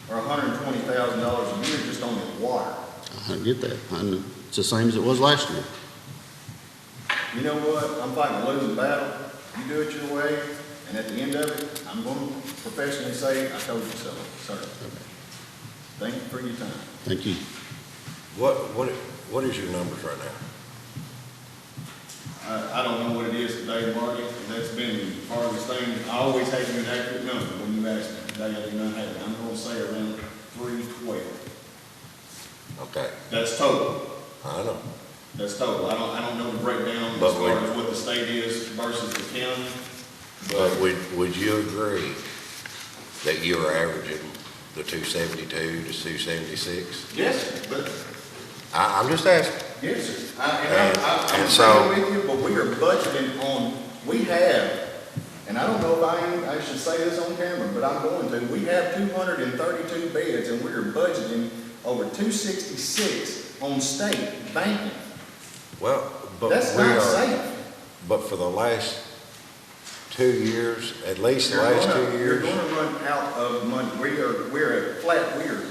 are $120,000 a year just on the water. I get that. It's the same as it was last year. You know what? I'm fighting a losing battle. You do it your way, and at the end of it, I'm going to professionally say, I told you so, sir. Thank you for your time. Thank you. What is your numbers right now? I don't know what it is today, Marty. That's been part of this thing. I always have an accurate number when you ask me. Today I do not have it. I'm going to say around 312. Okay, That's total. I know. That's total. I don't know the breakdown But as far as what the state is versus the county. But would you agree that you are averaging the 272 to 276? Yes, but I'm just asking. yes, sir. And I'm so- agreeing with you, but we are budgeting on, we have, and I don't know if I should say this on camera, but I'm going to, we have 232 beds, and we are budgeting over 266 on state banking. Well, but That's we not are, safe. but for the last 2 years, at least the last 2 years. You're gonna run out of money. We're at flat, we're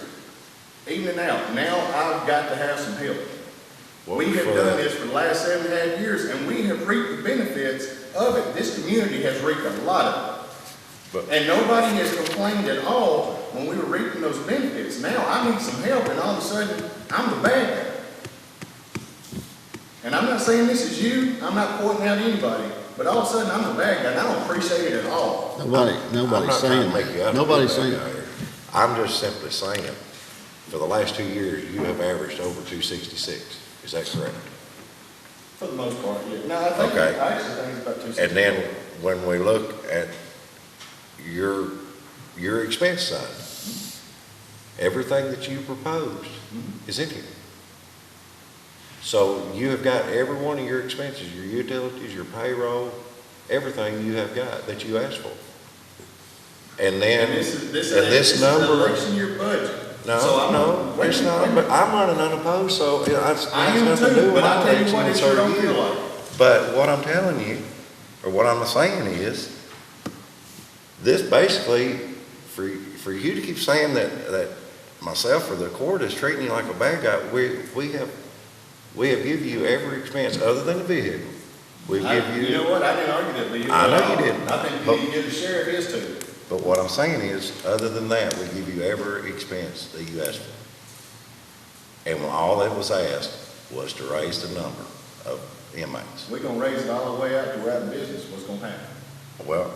evening out. Now I've got to have some help. Well, We have for done that- this for the last 7.5 years, and we have reaped the benefits of it. This community has reaped a lot of it. But- And nobody has complained at all when we were reaping those benefits. Now I need some help, and all of a sudden, I'm the bad guy. And I'm not saying this is you, I'm not pointing out anybody, but all of a sudden, I'm the bad guy, and I don't appreciate it at all. I'm Nobody's not trying saying to make you that. out Nobody's to be a saying, bad guy here. I'm just simply saying, for the last 2 years, you have averaged over 266. Is that correct? For the most part, yeah. No, I think, Okay. I actually think it's about 260. And then when we look at your expense side, everything that you proposed is in here. So you have got every one of your expenses, your utilities, your payroll, everything you have got that you asked for. And then, And this this is number. an election year budget. So No, I'm no, wait a it's minute, not, wait a but minute. I'm running unopposed, so it has I am nothing to do too, with but my I tell you election, what, it it's sure our don't you. feel like. But what I'm telling you, or what I'm saying is, this basically, for you to keep saying that myself or the court is treating you like a bad guy, we have given you every expense other than the vehicle. We give You know what, I didn't argue that with you. I know at all. you didn't, I think but- you need to give the sheriff his too. But what I'm saying is, other than that, we give you every expense that you asked for. And all that was asked was to raise the number of inmates. We're gonna raise it all the way out to we're out of business, what's gonna happen? Well,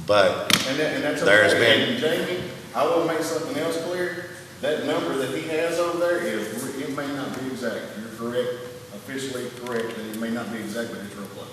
but And that's There's okay. been- And Jamie, I will make something else clear. That number that he has over there it may not be exact. You're correct, officially correct, that it may not be exact, but it's real close.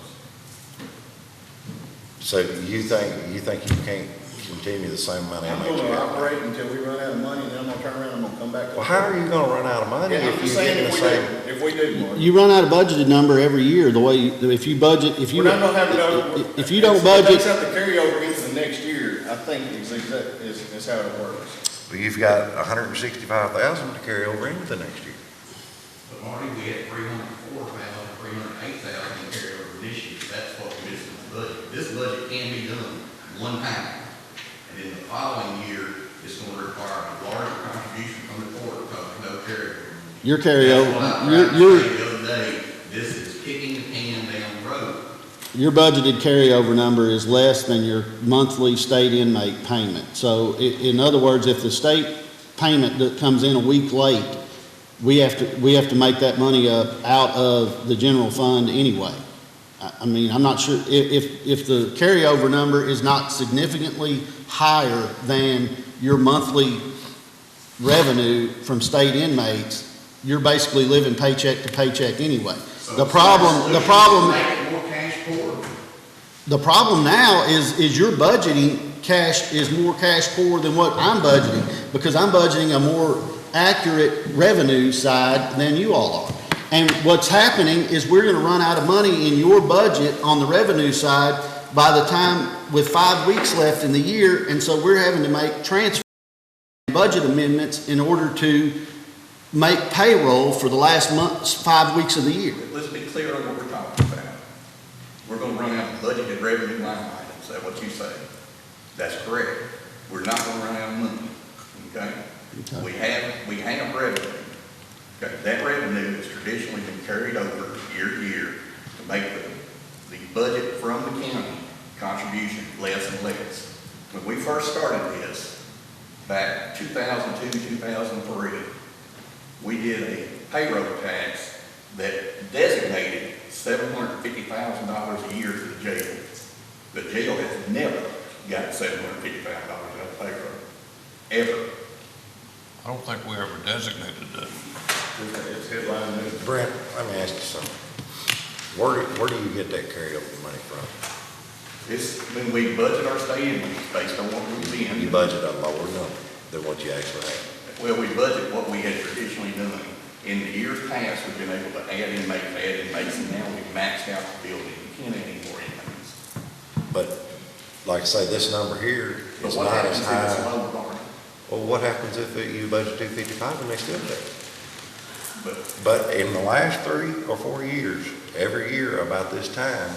so you think you can't continue the same amount of I'm inmates you gonna have? operate until we run out of money, and then I'm gonna turn around and I'm gonna come back to. Well, how are you gonna run out of money Yeah, I'm if just you're saying getting the same? if we do, Mark. you run out a budgeted number every year, the way, if you budget, if you. We're not gonna have no. If you don't It budget, takes out the carryover into the next year, I think is how it works. Well, you've got 165,000 to carry over into the next year. But Marty, we had 304,000, 308,000 carry over this year. That's what we missed in the budget. This budget can be done one time. And in the following year, it's going to require a larger contribution from the court because there's no carryover. your That's what I carryover, tried your, to your, say the other day. This is kicking the can down the road. your budgeted carryover number is less than your monthly state inmate payment. So in other words, if the state payment that comes in a week late, we have to make that money up out of the general fund anyway. I mean, I'm not sure, if the carryover number is not significantly higher than your monthly revenue from state inmates, you're basically living paycheck to paycheck anyway. So The problem Make it more cash poor. The problem now is your budgeting cash is more cash poor than what I'm budgeting, because I'm budgeting a more accurate revenue side than you all are. And what's happening is we're gonna run out of money in your budget on the revenue side by the time, with 5 weeks left in the year, and so we're having to make transfer budget amendments in order to make payroll for the last 5 weeks of the year. Let's be clear on what we're talking about. We're gonna run out of budgeted revenue line items, is that what you say? That's correct. We're not gonna run out of money, okay? We have revenue. Okay, that revenue has traditionally been carried over year to year to make the budget from the county contribution less and less. When we first started this, back 2002, 2003, we did a payroll tax that designated $750,000 a year to the jail. The jail has never got $750,000 out of payroll, ever. I don't think we ever designated that. It's headline news. Brent, let me ask you something. Where do you get that carryover money from? It's when we budget our state inmates based on what we've been. You budget a lower number than what you actually have. Well, we budget what we had traditionally done. In the years past, we've been able to add inmates, and now we've maxed out the building. We can't add any more inmates. But like I say, this number here But is what not happens as if it's high. low, Barney? Well, what happens if you budget 255 and they still do? But But in the last 3 or 4 years, every year about this time,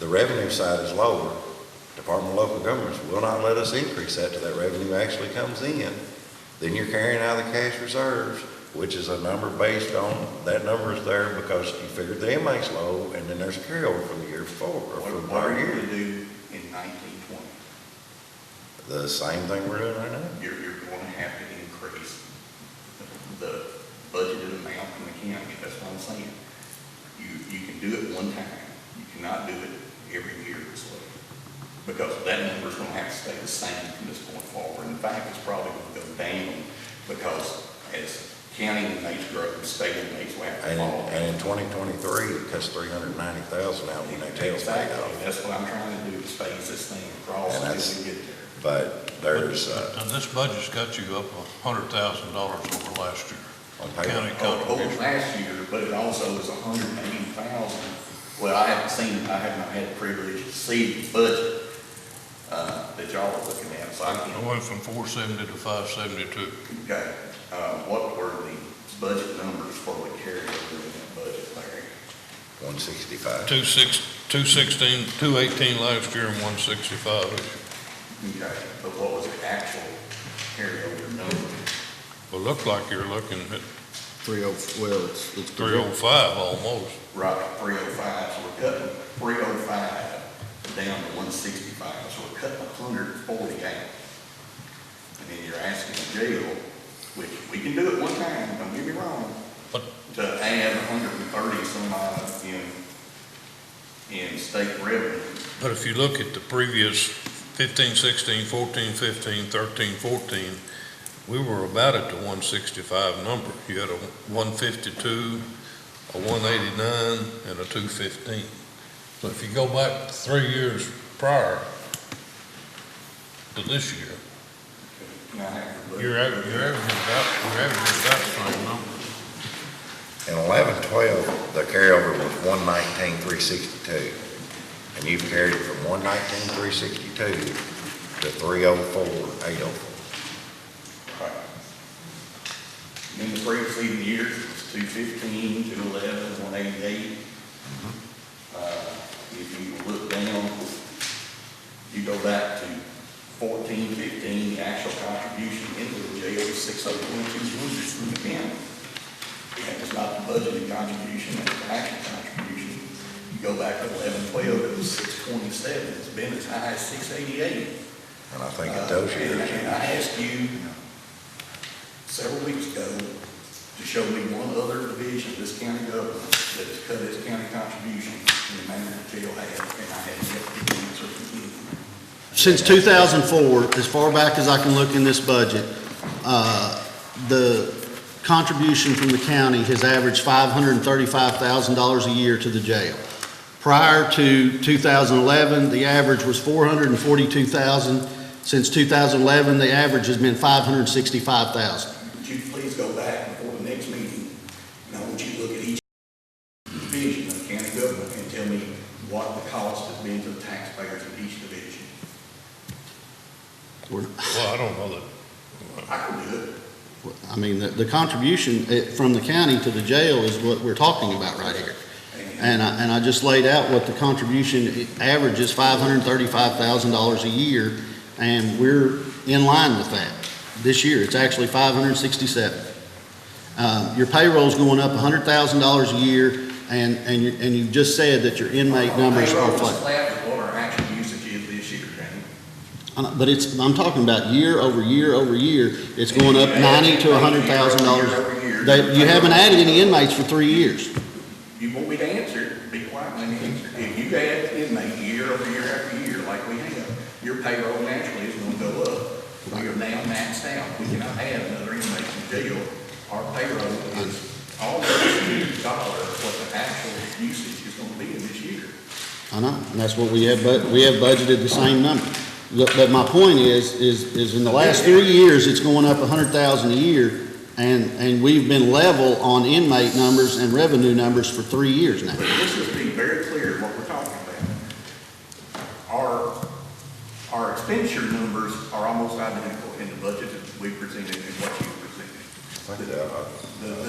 the revenue side is lower. Department of Local Governments will not let us increase that till that revenue actually comes in. Then you're carrying out of the cash reserves, which is a number based on, that number is there because you figured the inmate's low, and then there's a carryover from the year before, or what from the are prior you year. gonna do in 1920? The same thing we're doing right now. You're going to have to increase the budgeted amount from the county, that's what I'm saying. You can do it one time, you cannot do it every year this way. Because that number's gonna have to stay the same from this point forward. In fact, it's probably gonna go down, because as county inmates grow, state inmates will have to follow. And in 2023, it cuts 390,000 out when they jail's paid Exactly, off. that's what I'm trying to do, is phase this thing across And until that's- we get there. But there's, And this budget's got you up $100,000 over last year. on paper. County Over contribution. last year, but it also is 180,000. Well, I haven't seen, I have not had the privilege to see the budget, that y'all are looking at, so I I can't. went from 470 to 572. Okay, what were the budget numbers for the carryover in that budget, Larry? 165. 216, 218 last year and 165 this year. Okay, but what was the actual carryover number? Well, it looked like you're looking at 305 almost. Right, 305, so we're cutting 305 down to 165, so we're cutting 140 out. And then you're asking the jail, which we can do it one time, don't get me wrong, But to add 130 some odd in state revenue. But if you look at the previous 15, 16, 14, 15, 13, 14, we were about at the 165 number. You had a 152, a 189, and a 215. So if you go back 3 years prior to this year, Now, I have to look- you're averaging about the same number. In 11-12, the carryover was 119,362. And you've carried it from 119,362 to 304,804. Right. In the preceding years, it was 215, 211, 188. If you look down, you go back to 14, 15, the actual contribution into the jail was 601,200 from the county. That was not the budgeted contribution, that was the actual contribution. You go back to 11-12, it was 627, it's been as high as 688. And I think at those years, And I asked you several weeks ago to show me one other division of this county government that has cut its county contribution in the manner that jail has, and I had yet to get the answer from you. Since 2004, as far back as I can look in this budget, the contribution from the county has averaged $535,000 a year to the jail. Prior to 2011, the average was $442,000. Since 2011, the average has been $565,000. Would you please go back before the next meeting, and I want you to look at each division of county government and tell me what the cost has been to the taxpayers in each division. Well, I don't know that. I can do it. I mean, the contribution from the county to the jail is what we're talking about right here. And I just laid out what the contribution averages, $535,000 a year, and we're in line with that. This year, it's actually $567,000. Your payroll's going up $100,000 a year, and you just said that your inmate numbers are Payroll flat. is flat with what our actual usage is this year, Jamie. But I'm talking about year over year over year, it's going up $90,000 to $100,000. You haven't added any inmates for 3 years. You want me to answer, be quiet, let me answer. If you add inmate year over year after year like we have, your payroll naturally is gonna go up. We are now maxed out, we cannot add another inmate in jail. Our payroll is almost $2 what the actual usage is gonna be in this year. I know, and that's what we have, but we have budgeted the same number. But my point is in the last 3 years, it's going up $100,000 a year, and we've been level on inmate numbers and revenue numbers for 3 years now. But let's just be very clear what we're talking about. Our expenditure numbers are almost identical in the budget that we presented and what you presented.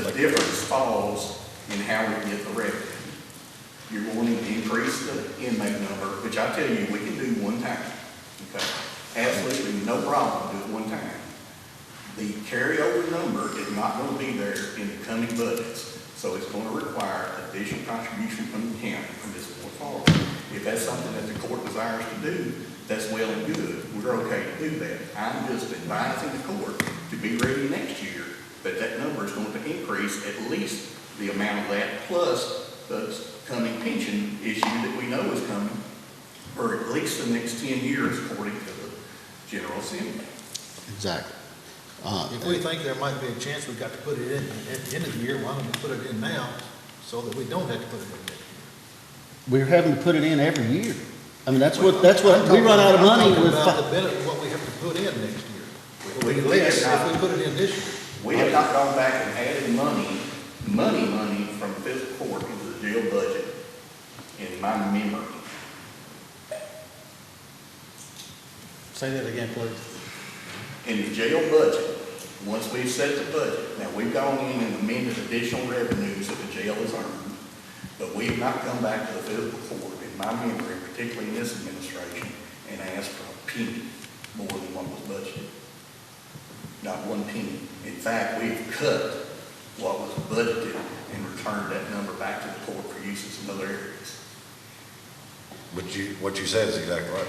The difference falls in how we get the revenue. You're wanting to increase the inmate number, which I tell you, we can do one time, okay? Absolutely no problem, do it one time. The carryover number is not going to be there in the coming budgets, so it's going to require additional contribution from the county from this point forward. If that's something that the court desires to do, that's well and good. We're okay to do that. I'm just advising the court to be ready next year that that number is going to increase at least the amount of that plus the coming pension issue that we know is coming for at least the next 10 years according to the General Assembly. Exactly. If we think there might be a chance we've got to put it in at the end of the year, why don't we put it in now so that we don't have to put it in next year? We're having to put it in every year. I mean, that's what, we run out of money with. I'm talking about the benefit, what we have to put in next year. It'll be less if we put it in this year. We have not gone back and added money from fiscal court into the jail budget in my memory. Say that again, please. In the jail budget, once we've set the budget, now we've gone in and amended additional revenues that the jail has earned, but we have not come back to the fiscal court, in my memory, particularly in this administration, and asked for a penny more than what was budgeted. Not one penny. In fact, we've cut what was budgeted and returned that number back to the court for uses in other areas. But what you said is exactly right.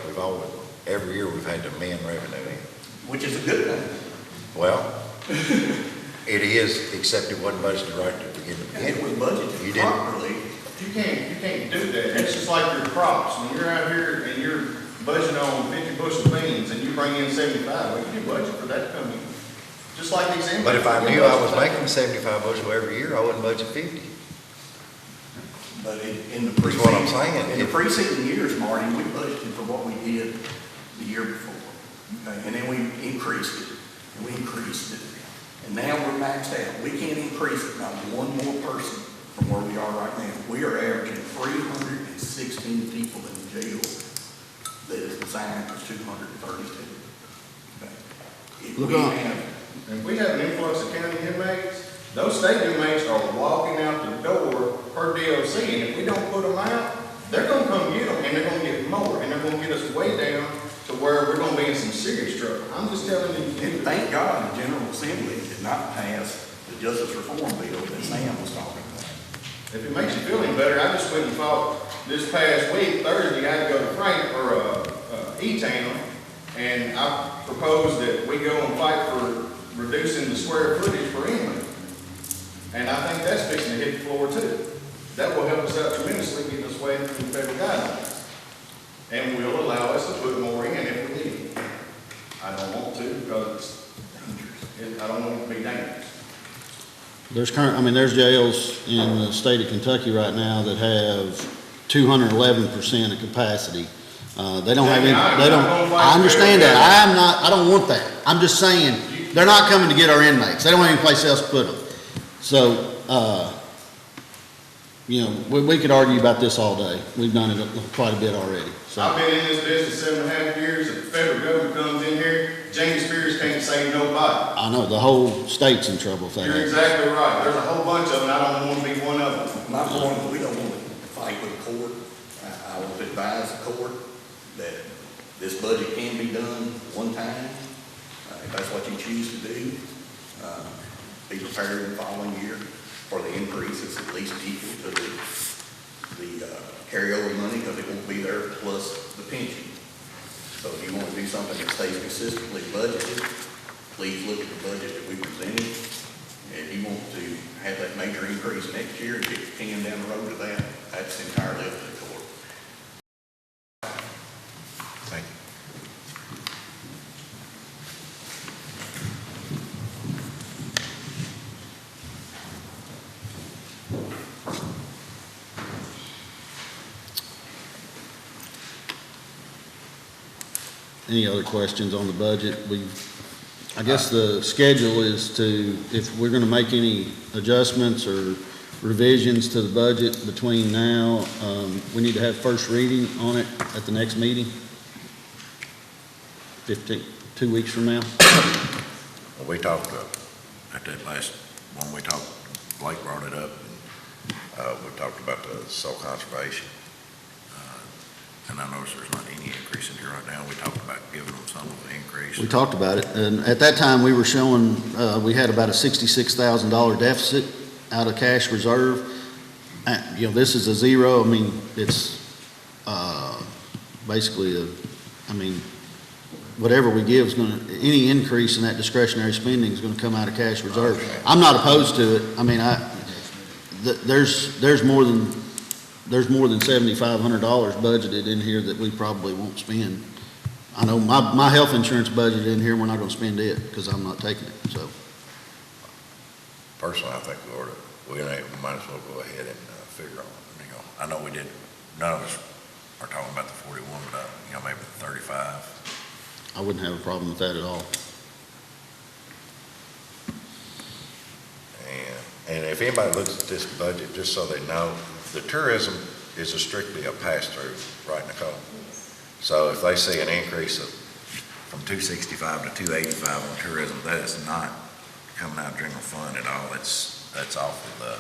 Every year we've had to amend revenue. Which is a good thing. Well, it is, except it wasn't budgeted right to begin with. It was budgeted properly. You can't do that. That's just like your crops. When you're out here and you're budgeting on 50 bushel beans and you bring in 75, well, you do budget for that to come in. Just like these inmates. But if I knew I was making 75 bushel every year, I wouldn't budget 50. But in the That's what I'm preceding, saying. in the preceding years, Marty, we budgeted for what we did the year before. Okay? And then we increased it, and we increased it. And now we're maxed out. We can't increase it, not one more person from where we are right now. We are averaging 316 people in the jail that is designed for 232. Okay? If we have an influx of county inmates, those state inmates are walking out the door per DOC, and if we don't put them out, they're gonna come get them, and they're gonna get more, and they're gonna get us way down to where we're gonna be in some serious trouble. I'm just telling you. And thank God the General Assembly did not pass the Justice Reform Bill that Sam was talking about. If it makes you feel any better, I just went and fought this past week, Thursday, I had to go to Frank, or E-Town, and I proposed that we go and fight for reducing the square footage per inmate. And I think that's fixing to hit the floor too. That will help us out tremendously, getting us away from the federal guidelines. And will allow us to put more in if we need. I don't want to because it's dangerous. I don't want it to be dangerous. There's jails in the state of Kentucky right now that have 211% of capacity. They don't have any, I understand that. I don't want that. I'm just saying, they're not coming to get our inmates. They don't have any place else to put them. So, we could argue about this all day. We've done it quite a bit already. So. I've been in this business 7.5 years. If the federal government comes in here, James Spears can't save nobody. I know, the whole state's in trouble with that. You're exactly right. There's a whole bunch of them, and I don't want to be one of them. My point is, we don't want to fight with the court. I will advise the court that this budget can be done one time, if that's what you choose to do. Be prepared in the following year for the increases at least equal to the carryover money, because it won't be there, plus the pension. So if you want to do something that stays consistently budgeted, please look at the budget that we presented. If you want to have that major increase next year and get your can down the road to that, that's entirely up to the court. Thank you. Any other questions on the budget? I guess the schedule is to, if we're gonna make any adjustments or revisions to the budget between now, we need to have first reading on it at the next meeting. 2 weeks from now. Well, we talked at that last, when we talked, Blake brought it up, and we talked about the soil conservation. And I noticed there's not any increase in here right now. We talked about giving them some of the increase. We talked about it, and at that time, we were showing, we had about a $66,000 deficit out of cash reserve. You know, this is a zero. I mean, it's basically whatever we give is going to, any increase in that discretionary spending is going to come out of cash reserve. I'm not opposed to it. I mean, there's more than $7,500 budgeted in here that we probably won't spend. I know my health insurance budget in here, we're not going to spend it because I'm not taking it, so. Personally, I think we might as well go ahead and figure on, I know we did, none of us are talking about the 41, but, maybe the 35. I wouldn't have a problem with that at all. And if anybody looks at this budget, just so they know, the tourism is strictly a pass-through, right, Nicole? So if they see an increase from 265 to 285 on tourism, that is not coming out of general fund at all. That's off of the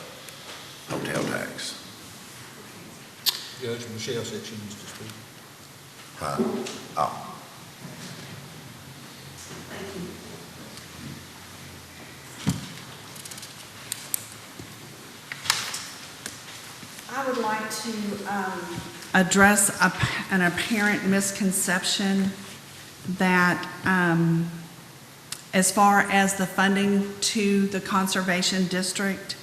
hotel tax. Judge Michelle said she needs to speak. Huh? Oh. I would like to address an apparent misconception that as far as the funding to the Conservation District,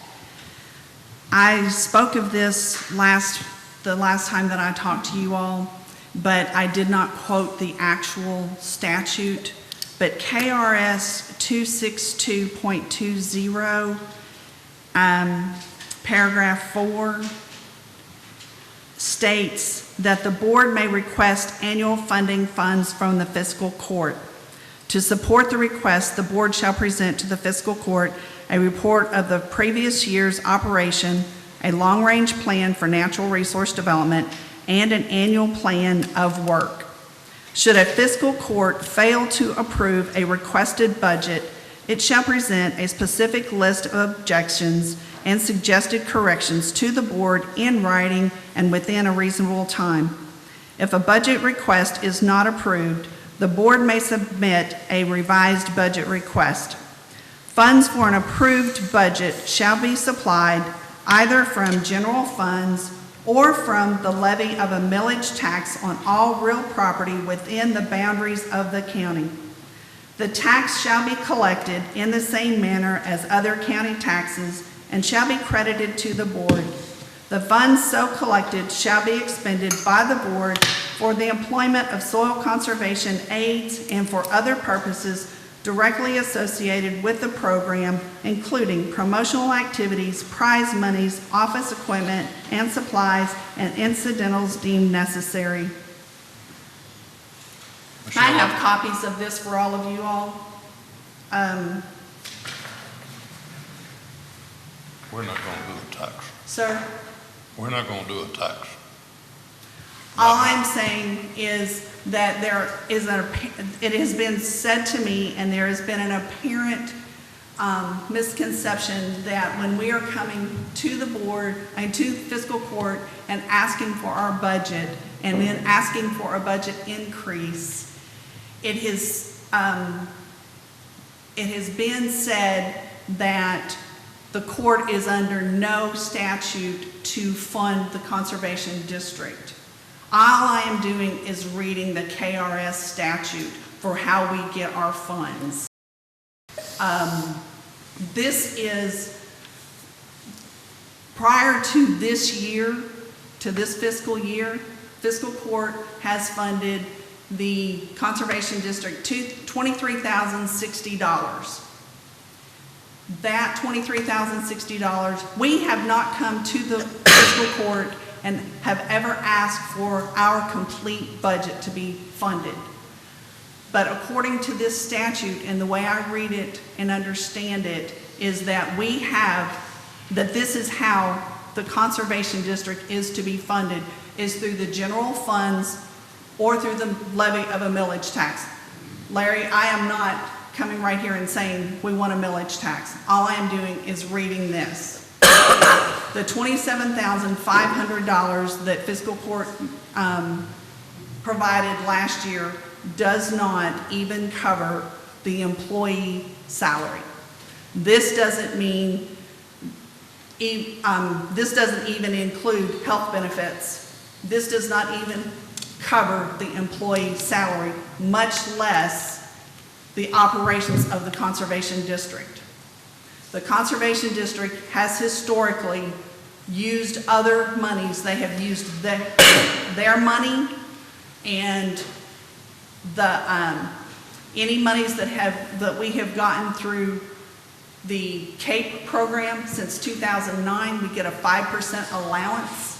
I spoke of this the last time that I talked to you all, but I did not quote the actual statute. But KRS 262.20, paragraph 4, states that the board may request annual funding funds from the fiscal court. To support the request, the board shall present to the fiscal court a report of the previous year's operation, a long-range plan for natural resource development, and an annual plan of work. Should a fiscal court fail to approve a requested budget, it shall present a specific list of objections and suggested corrections to the board in writing and within a reasonable time. If a budget request is not approved, the board may submit a revised budget request. Funds for an approved budget shall be supplied either from general funds or from the levy of a millage tax on all real property within the boundaries of the county. The tax shall be collected in the same manner as other county taxes and shall be credited to the board. The funds so collected shall be expended by the board for the employment of soil conservation aids and for other purposes directly associated with the program, including promotional activities, prize monies, office equipment, and supplies, and incidentals deemed necessary. I have copies of this for all of you all. We're not going to do a tax. Sir? We're not going to do a tax. All I'm saying is that it has been said to me, and there has been an apparent misconception that when we are coming to the board and to fiscal court and asking for our budget and then asking for a budget increase, it has been said that the court is under no statute to fund the conservation district. All I am doing is reading the KRS statute for how we get our funds. This is, prior to this year, to this fiscal year, fiscal court has funded the conservation district to $23,060. That $23,060, we have not come to the fiscal court and have ever asked for our complete budget to be funded. But according to this statute and the way I read it and understand it, is that this is how the conservation district is to be funded, is through the general funds or through the levy of a millage tax. Larry, I am not coming right here and saying we want a millage tax. All I am doing is reading this. The $27,500 that fiscal court provided last year does not even cover the employee salary. This doesn't mean, this doesn't even include health benefits. This does not even cover the employee salary, much less the operations of the conservation district. The conservation district has historically used other monies. They have used their money and any monies that we have gotten through the CAPE program since 2009. We get a 5% allowance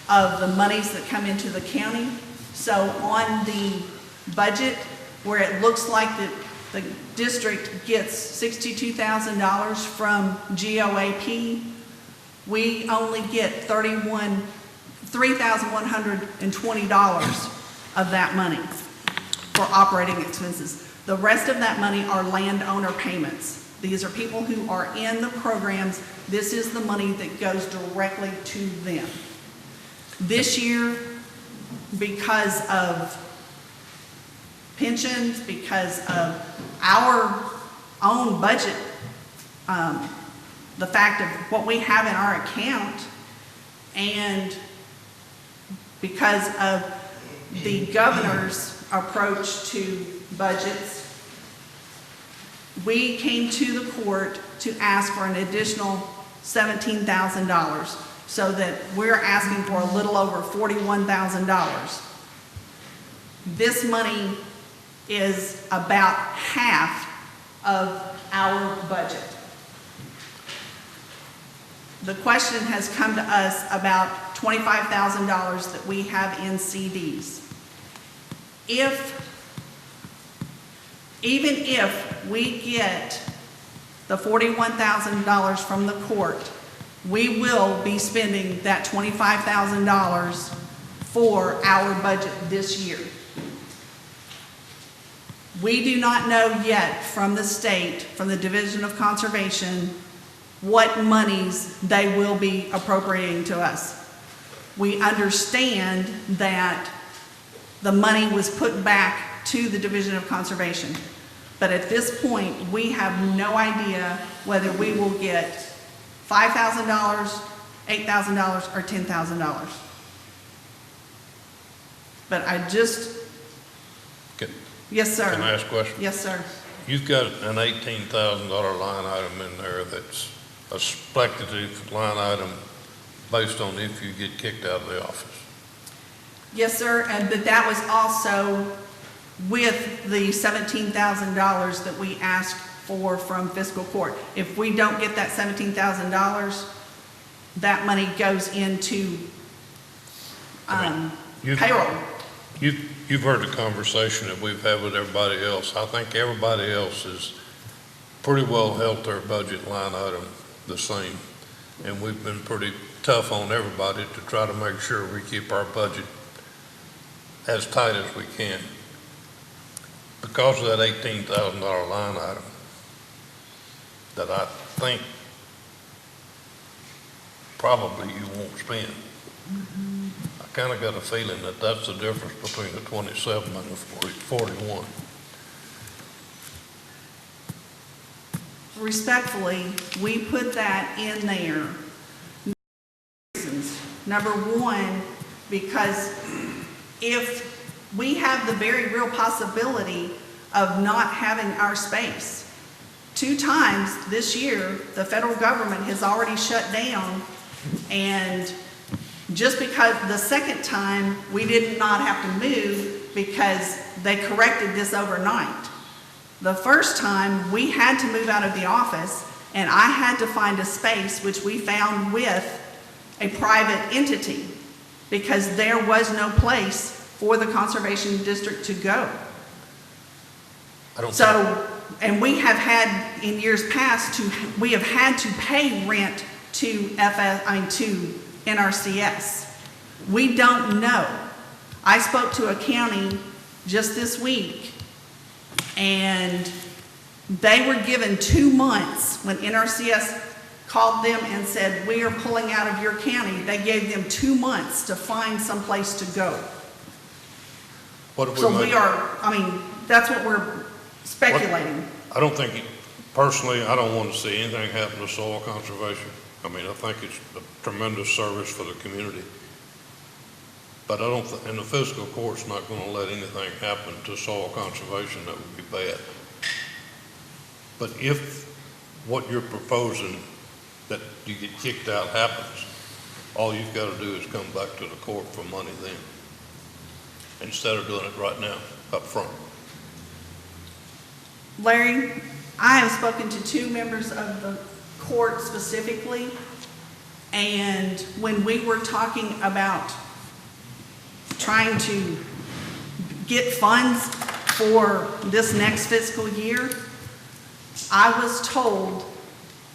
of the monies that come into the county. So on the budget, where it looks like the district gets $62,000 from GOAP, we only get $3,120 of that money for operating expenses. The rest of that money are landowner payments. These are people who are in the programs. This is the money that goes directly to them. This year, because of pensions, because of our own budget, the fact of what we have in our account, and because of the governor's approach to budgets, we came to the court to ask for an additional $17,000, so that we're asking for a little over $41,000. This money is about half of our budget. The question has come to us about $25,000 that we have in CDs. Even if we get the $41,000 from the court, we will be spending that $25,000 for our budget this year. We do not know yet from the state, from the Division of Conservation, what monies they will be appropriating to us. We understand that the money was put back to the Division of Conservation, but at this point, we have no idea whether we will get $5,000, $8,000, or $10,000. But I just... Yes, sir. Can I ask a question? Yes, sir. You've got an $18,000 line item in there that's a speculative line item based on if you get kicked out of the office. Yes, sir, but that was also with the $17,000 that we asked for from fiscal court. If we don't get that $17,000, that money goes into payroll. You've heard the conversation that we've had with everybody else. I think everybody else has pretty well held their budget line item the same. And we've been pretty tough on everybody to try to make sure we keep our budget as tight as we can. Because of that $18,000 line item that I think probably you won't spend. I kind of got a feeling that that's the difference between the 27 and the 41. Respectfully, we put that in there. Number one, because if we have the very real possibility of not having our space. 2 times this year, the federal government has already shut down, and just because the second time we did not have to move because they corrected this overnight. The first time we had to move out of the office, and I had to find a space which we found with a private entity because there was no place for the conservation district to go. And we have had in years past we have had to pay rent to NRCS. We don't know. I spoke to a county just this week And they were given 2 months when NRCS called them and said, we are pulling out of your county. They gave them 2 months to find someplace to go. What if So we we make, are, I mean, that's what we're speculating. I don't think, personally, I don't want to see anything happen to soil conservation. I mean, I think it's a tremendous service for the community. But I don't, and the fiscal court's not going to let anything happen to soil conservation that would be bad. But if what you're proposing, that you get kicked out, happens, all you've got to do is come back to the court for money then, instead of doing it right now, up front. Larry, I have spoken to 2 members of the court specifically, and when we were talking about trying to get funds for this next fiscal year, I was told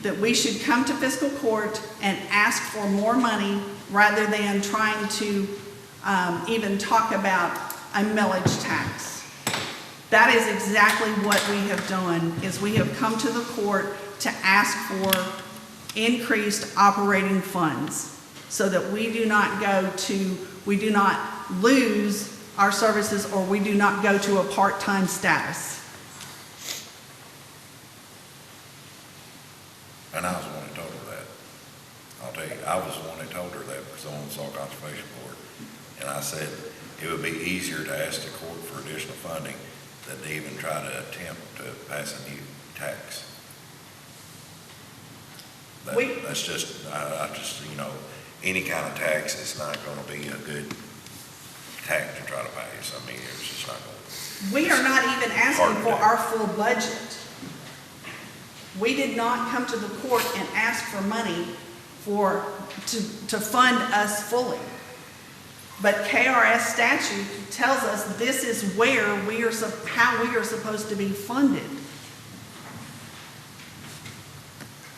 that we should come to fiscal court and ask for more money rather than trying to even talk about a millage tax. That is exactly what we have done, is we have come to the court to ask for increased operating funds so that we do not lose our services, or we do not go to a part-time status. And I was the one that told her that. I'll tell you, I was the one that told her that for on the Soil Conservation Board. And I said it would be easier to ask the court for additional funding than to even try to attempt to pass a new tax. That's just, I just, any kind of tax is not going to be a good tax to try to pass. I mean, it's just not going to. We are not even asking for our full budget. We did not come to the court and ask for money to fund us fully. But KRS statute tells us this is where how we are supposed to be funded.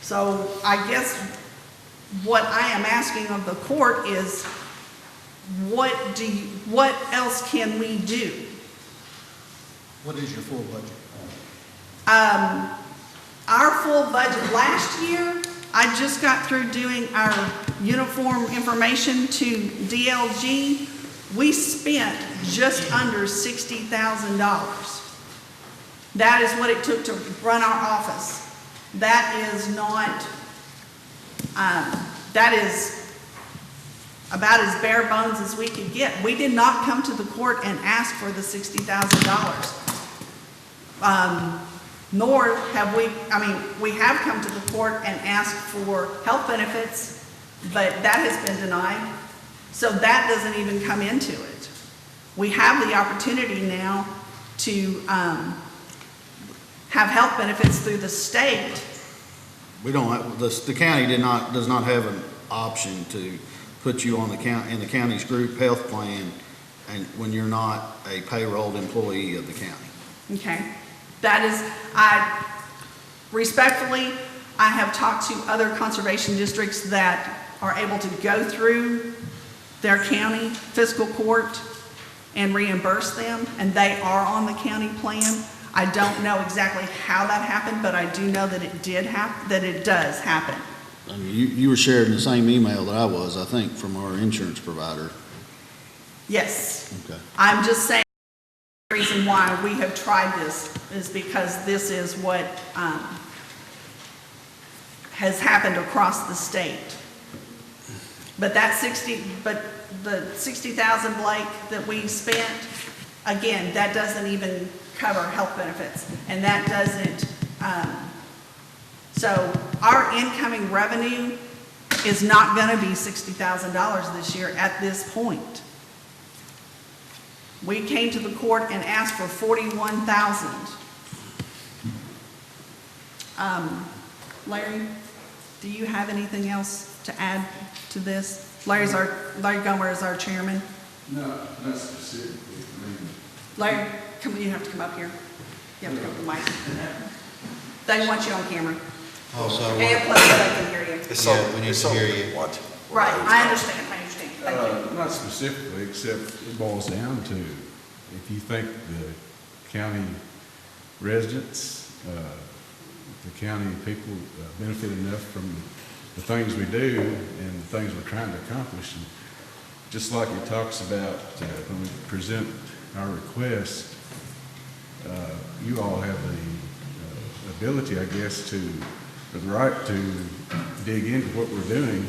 So I guess what I am asking of the court is, what else can we do? What is your full budget? Our full budget last year, I just got through doing our uniform information to DLG. We spent just under $60,000. That is what it took to run our office. That is not, that is about as bare bones as we could get. We did not come to the court and ask for the $60,000. Nor have we, we have come to the court and asked for health benefits, but that has been denied. So that doesn't even come into it. We have the opportunity now to have health benefits through the state. We don't have, the county does not have an option to put you on in the county's group health plan, and when you're not a payrolled employee of the county. Okay. That is, respectfully, I have talked to other conservation districts that are able to go through their county fiscal court and reimburse them, and they are on the county plan. I don't know exactly how that happened, but I do know that it did happen, that it does happen. I mean, you were sharing the same email that I was, I think, from our insurance provider. Yes. Okay. I'm just saying the reason why we have tried this is because this is what has happened across the state. But the 60,000, Blake, that we spent, again, that doesn't even cover health benefits, and that doesn't. So our incoming revenue is not going to be $60,000 this year at this point. We came to the court and asked for $41,000. Larry, do you have anything else to add to this? Larry Gomer is our chairman. No, not specifically. Larry, you have to come up here. You have to come to the mic. They want you on camera. Also, And plus they can hear you. we need to hear you. Right, I understand. Thank you. Not specifically, except it boils down to, if you think the county residents, the county people benefit enough from the things we do and the things we're trying to accomplish. And just like it talks about when we present our request, you all have the ability, I guess, or the right to dig into what we're doing.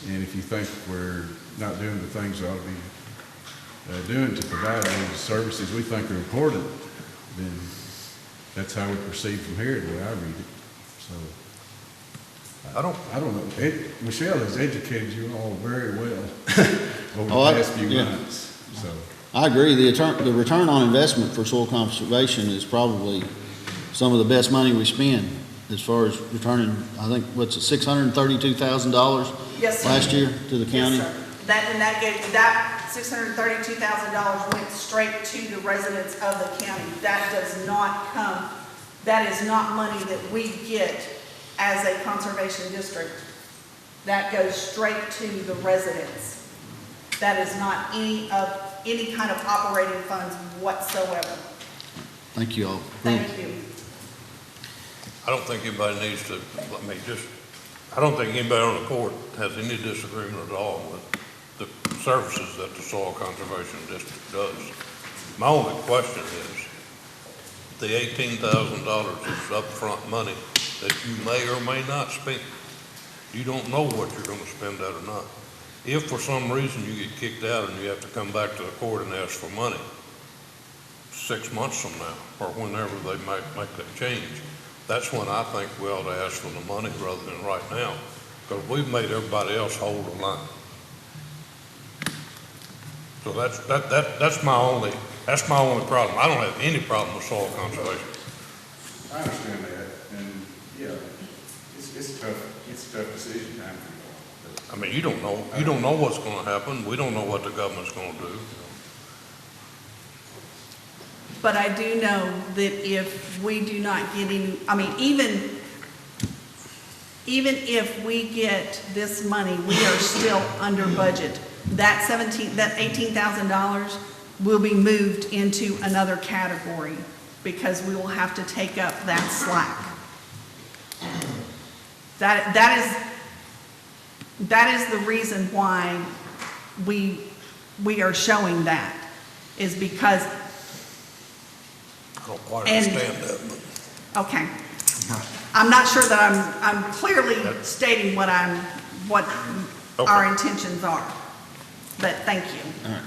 And if you think we're not doing the things we ought to be doing to provide those services we think are important, then that's how we proceed from here, the way I read it. So, I don't know. Michelle has educated you all very well over the past few months. So I agree. The return on investment for soil conservation is probably some of the best money we spend as far as returning, I think, what's it, $632,000 Yes, sir. last year to the county? Yes, sir. That $632,000 went straight to the residents of the county. That does not come, that is not money that we get as a conservation district. That goes straight to the residents. That is not any kind of operating funds whatsoever. Thank you all. Thank you. I don't think anybody I don't think anybody on the court has any disagreement at all with the services that the Soil Conservation District does. My only question is, the $18,000 is upfront money that you may or may not spend. You don't know what you're gonna spend that or not. If for some reason you get kicked out and you have to come back to the court and ask for money 6 months from now, or whenever they might make that change, that's when I think we ought to ask for the money rather than right now, because we've made everybody else hold the line. So that's my only problem. I don't have any problem with soil conservation. I understand that, and yeah, it's tough. It's a tough decision time for you all. I mean, you don't know what's going to happen. We don't know what the government's going to do. But I do know that if we do not get any, I mean, even if we get this money, we are still under budget. That $18,000 will be moved into another category because we will have to take up that slack. That is the reason why we are showing that, is because. I don't quite understand that, but. Okay. I'm not sure that I'm clearly stating what our intentions are, but thank you. All right.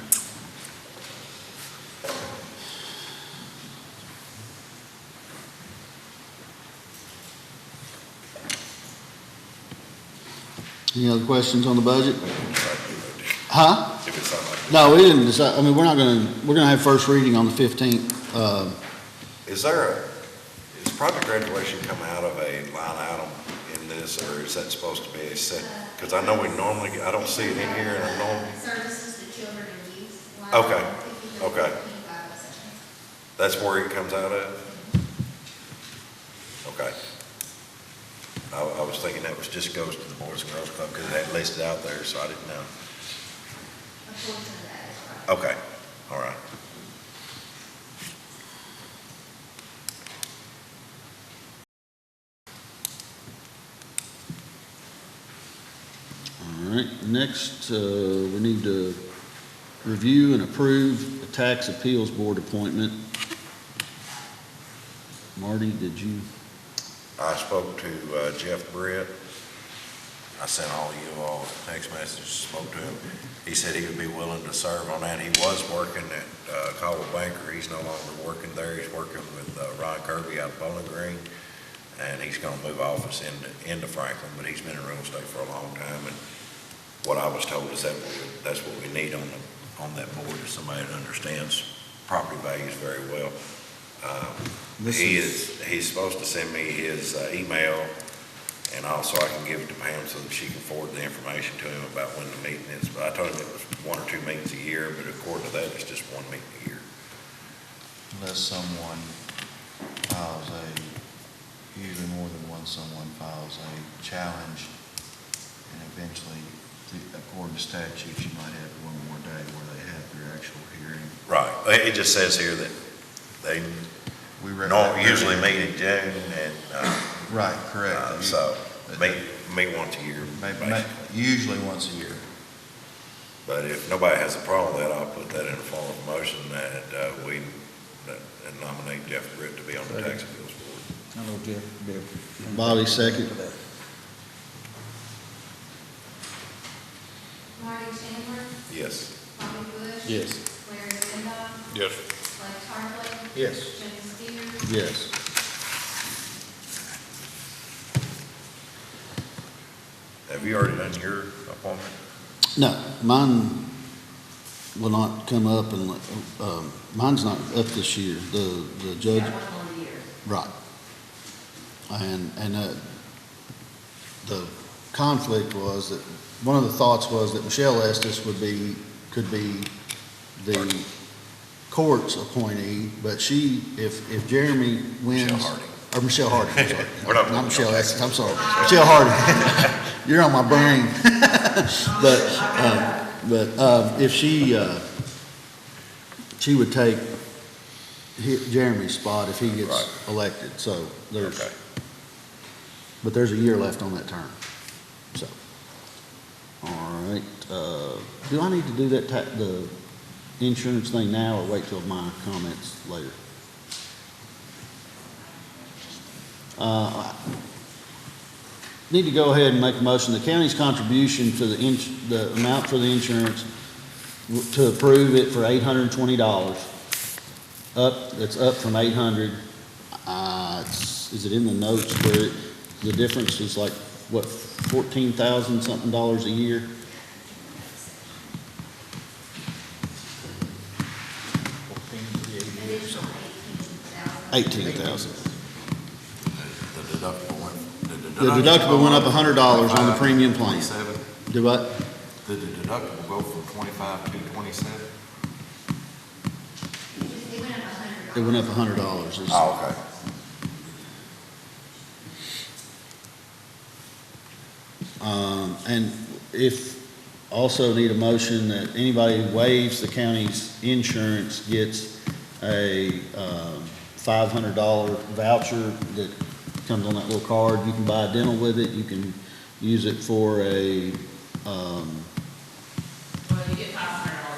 Any other questions on the budget? Huh? If it's something like No, we didn't decide. I mean, we're gonna have first reading on the 15th. Is project graduation come out of a line item in this, or is that supposed to be a set? Because I know I don't see it in here, and I know. Services to children and youth. Okay. That's where it comes out of? Okay. I was thinking that just goes to the Boys and Girls Club because it had listed out there, so I didn't know. A portion of that is right. Okay, all right. All right, next, we need to review and approve the Tax Appeals Board appointment. Marty, did you? I spoke to Jeff Britt. I sent all text messages, spoke to him. He said he would be willing to serve on that. He was working at Caldwell Banker. He's no longer working there. He's working with Ron Kirby out of Bowling Green, and he's going to move office into Franklin, but he's been in real estate for a long time. And what I was told is that's what we need on that board, is somebody that understands property values very well. He's supposed to send me his email, and also I can give it to Pam so that she can forward the information to him about when the meeting is. But I told him it was 1 or 2 meetings a year, but according to that, it's just 1 meeting a year. Unless someone files usually more than someone files a challenge, and eventually, according to statutes, you might have one more day where they have their actual hearing. Right. It just says here that We usually meet in June and, Right, correct. so meet once a year, basically. Usually once a year. But if nobody has a problem with that, I'll put that in the form of a motion that we nominate Jeff Britt to be on the tax appeals board. I know Jeff, Bill. Bobby, second. Marty Chandler, Yes. Bobby Bush. Yes. Larry Randolph, Yes. Blake Hartley, Yes. James Spears, Yes. Have you already done your appointment? No, mine will not come up and, mine's not up this year. The judge. got one more year. Right. And the conflict was that, one of the thoughts was that Michelle Estes could be the court's appointee, but if Jeremy wins. Michelle Harding. Or Michelle Harding, I'm sorry. We're not- Not Michelle Estes, I'm sorry. Michelle Harding. You're on my brain. But if she would take Jeremy's spot if he gets Right. elected, so there's. Okay. But there's a year left on that term, so. All right, do I need to do that, the insurance thing now, or wait till my comments later? Need to go ahead and make a motion, the county's contribution to the amount for the insurance, to approve it for $820, that's up from 800. Is it in the notes where the difference is like, what, 14,000 something dollars a year? Additional 18,000. The deductible The deductible went up $100 on the premium plan. Do what? Did the deductible go from 25 to 27? It went up $100. It went up $100. Oh, okay. And if, also need a motion that anybody who waives the county's insurance gets a $500 voucher that comes on that little card. You can buy dental with it, you can use it for a, Well, you get $500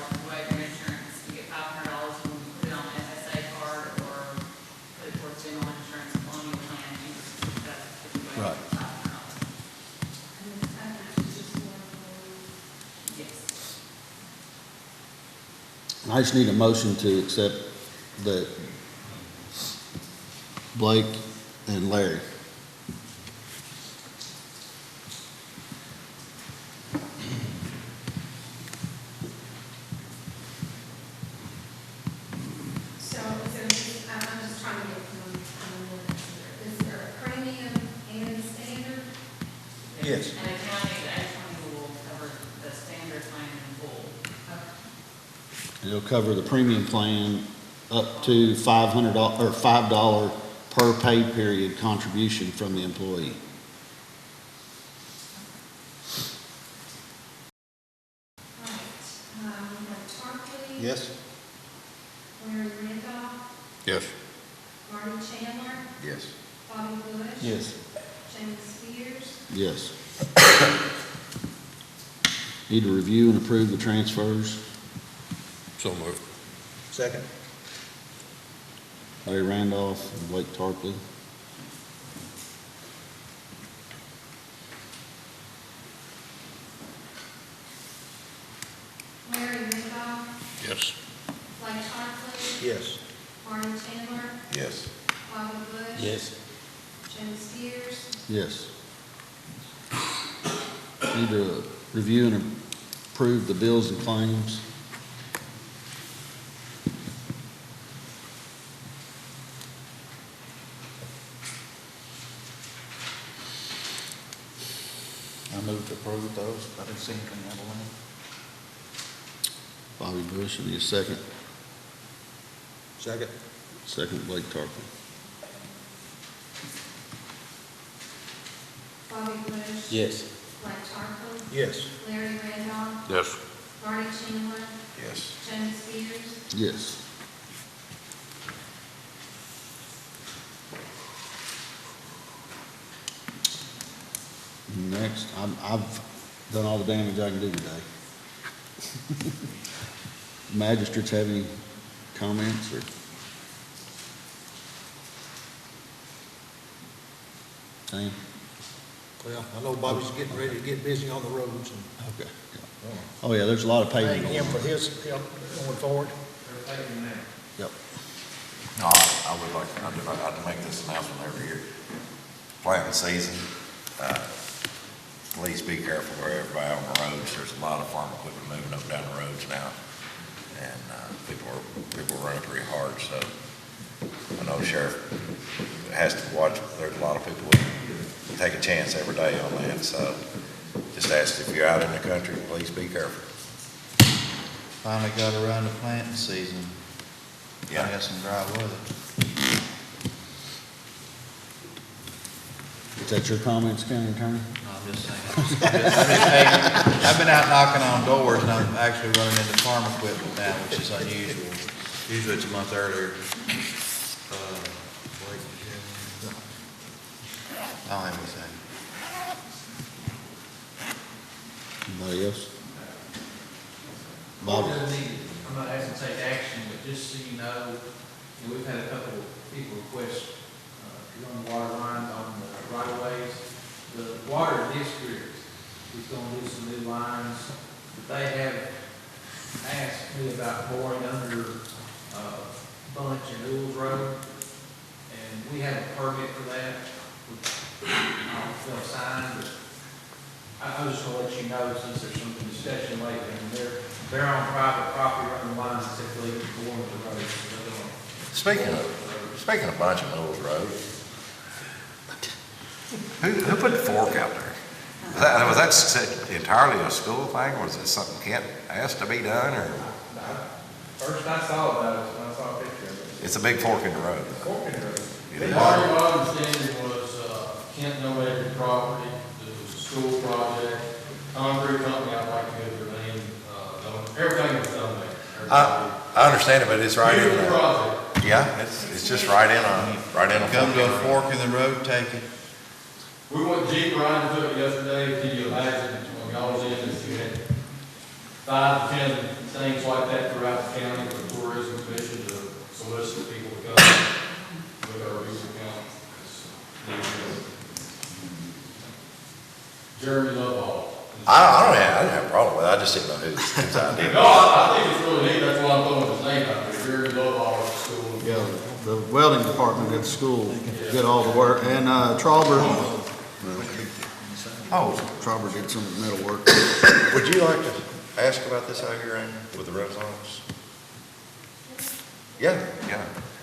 when you waive your insurance, you get $500 when you put it on SSA card or put it towards general insurance on your plan, you just, that's if you waive Right. $500. Yes. I just need a motion to accept that Blake and Larry. So, I'm just trying to get is there a premium and standard? Yes. And the county, the A20 will cover the standard plan in full. It'll cover the premium plan up to $500 or $5 per pay period contribution from the employee. Right, we have Tarpley. Yes. Larry Randolph, Yes. Marty Chandler, Yes. Bobby Bush. Yes. James Spears, Yes. Need to review and approve the transfers. So moved. Second. Larry Randolph and Blake Tarpley. Larry Randolph, Yes. Blake Hartley, Yes. Marty Chandler, Yes. Bobby Bush. Yes. James Spears, Yes. Need to review and approve the bills and claims. I move to approve those. I didn't see anything out of line. Bobby Bush, need a second. Second. Second, Blake Tarpley. Bobby Bush. Yes. Blake Hartley, Yes. Larry Randolph, Yes. Marty Chandler, Yes. James Spears, Yes. I've done all the damage I can do today. Magistrates have any comments or? Sam? Well, I know Bobby's getting ready to get busy on the roads and Okay. Oh, yeah, there's a lot of paving. thank him for his help going forward. Yep. No, I would like, I'd make this announcement every year. Planting season, please be careful where everybody on the roads. There's a lot of farm equipment moving up down the roads now. And, people are running pretty hard, so I know the sheriff has to watch. There's a lot of people who take a chance every day on that, so just ask if you're out in the country, please be careful. Finally got around to planting season. Yeah. I got some dry weather. Is that your comments, County Attorney? No, I'm just saying. I've been out knocking on doors and I'm actually running into farm equipment now, which is unusual. Usually it's a month earlier. I don't have anything. Anybody else? Board doesn't need, I'm not asking to take action, but just so you know, we've had a couple of people request, to run water lines on the right of ways. The water district is gonna do some new lines, but they have asked me about boring under, Bunch and Ools Road, and we have a permit for that. I don't know if they'll sign, but I was just gonna let you know, since there's some discussion lately, and they're on private property running lines, except for leaving the board of the road. So they're gonna- Speaking of Bunch and Knowles Road, who put the fork out there? Was that entirely a school thing, or was it something Kent asked to be done, or? First I saw it, though, when I saw a picture of it. It's a big fork in the road. Fork in the road. It is. Part of my understanding was, Kent donated property, it was a school project, concrete company, I'd like to give their name, everything was donated. I understand it, but it's right in Beautiful there. project. Yeah, it's just right in a Come to a fork. fork in the road, take it. We went Jeep riding to it yesterday. Can you imagine when y'all was in, if you had 5 to 10 things like that throughout the county for the tourism commission to solicit people to come with our beautiful county. Jeremy Lovell. I didn't have a problem with it, I just didn't know whose idea. No, I think it's really neat. That's why I'm throwing his name out there. Jeremy Lovell at the school. Yeah, the welding department at the school did all the work, and Trauber, Trauber did some of the metal work. Would you like to ask about this out here, Amy, with the Renaissance? Yeah.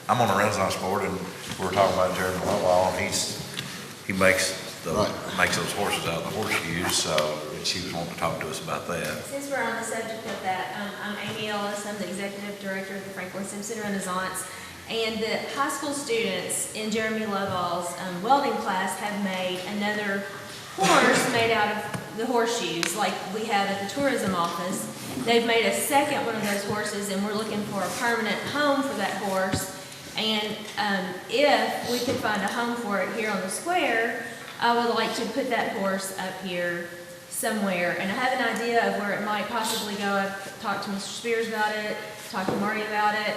I'm on the Renaissance board, and we were talking about Jeremy Lowell, and he makes those horses out of the horseshoes, so she was wanting to talk to us about that. Since we're on the subject of that, I'm Amy Ellis, I'm the executive director of the Franklin Simpson Renaissance, and the high school students in Jeremy Lovell's welding class have made another horse made out of the horseshoes, like we have at the tourism office. They've made a second one of those horses, and we're looking for a permanent home for that horse. And if we could find a home for it here on the square, I would like to put that horse up here somewhere. And I have an idea of where it might possibly go. I've talked to Mr. Spears about it, talked to Marty about it.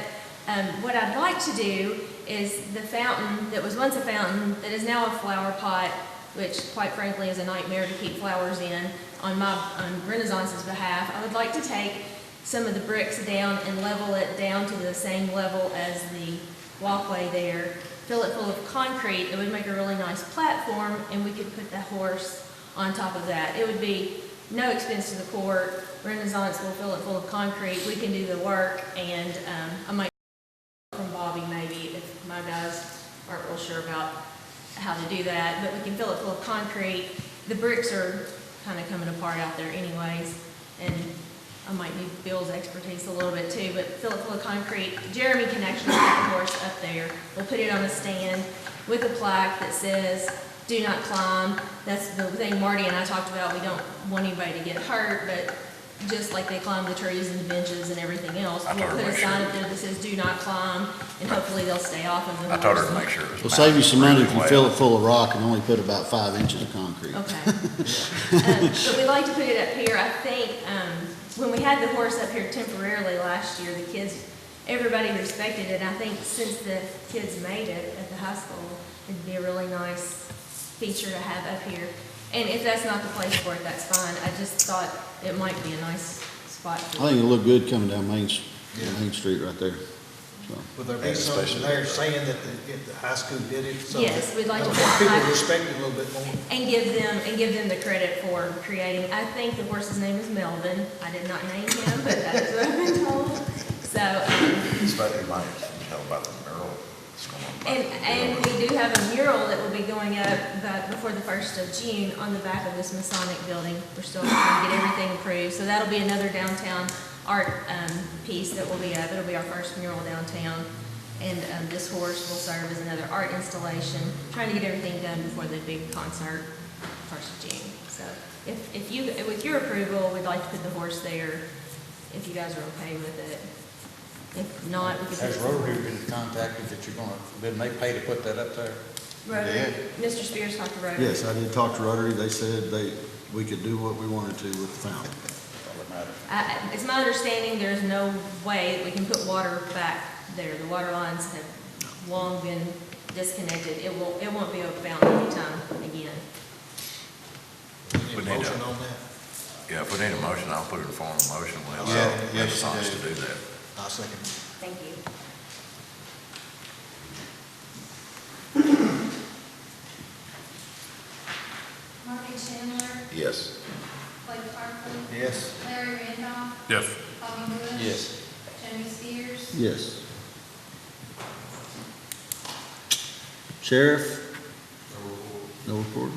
What I'd like to do is the fountain that was once a fountain that is now a flower pot, which quite frankly is a nightmare to keep flowers in, on Renaissance's behalf. I would like to take some of the bricks down and level it down to the same level as the walkway there, fill it full of concrete. It would make a really nice platform, and we could put the horse on top of that. It would be no expense to the court. Renaissance will fill it full of concrete. We can do the work, and I might from Bobby maybe if my guys aren't real sure about how to do that, but we can fill it full of concrete. The bricks are kind of coming apart out there anyways, and I might need Bill's expertise a little bit too, but fill it full of concrete. Jeremy can actually put the horse up there. We'll put it on a stand with a plaque that says, "Do not climb." That's the thing Marty and I talked about. We don't want anybody to get hurt, but just like they climb the trees and the benches and everything else. I We'll told her put a to make sign sure. up there that says, "Do not climb," and hopefully they'll stay off of the I told her to horse. make sure it was. It'll save you some money if you mounted fill really it full of rock and only put about 5 inches of concrete. Okay. But we like to put it up here. I think, when we had the horse up here temporarily last year, the kids, everybody respected it. I think since the kids made it at the high school, it'd be a really nice feature to have up here. And if that's not the place for it, that's fine. I just thought it might be a nice spot I for think it. it'll look good coming down Main Street right there. So, Would there be And something especially there the- saying that the high school did it? so Yes, we'd like to that put people high- respect it a little bit more. And give them the credit for creating, I think the horse's name is Melvin. I did not name him, but that is what I've been told. So, Especially mine, tell about the mural that's going on. and we do have a mural that will be going up before the 1st of June on the back of this Masonic building. We're still trying to get everything approved. So that'll be another downtown art piece that will be up. It'll be our first mural downtown. And this horse will serve as another art installation, trying to get everything done before the big concert, 1st of June. So if you, with your approval, we'd like to put the horse there, if you guys are okay with it. If not, we could put Has it. Rotary been contacted that you're gonna, did they pay to put that up there? Rotary, Mr. Spears talked to Rotary. yes, I did talk to Rotary. They said we could do what we wanted to with the fountain. All that matters. It's my understanding there's no way that we can put water back there. The water lines have long been disconnected. It won't be a fountain anytime again. Need a motion on that? Yeah, if we need a motion, I'll put it in form of motion. We'll Yeah, allow yes, you Renaissance do. to do that. I'll second. Thank you. Marty Chandler, Yes. Blake Parker, Yes. Larry Randolph, Yes. Bobby Bush. Yes. Jamie Spears. Yes. Sheriff? No report?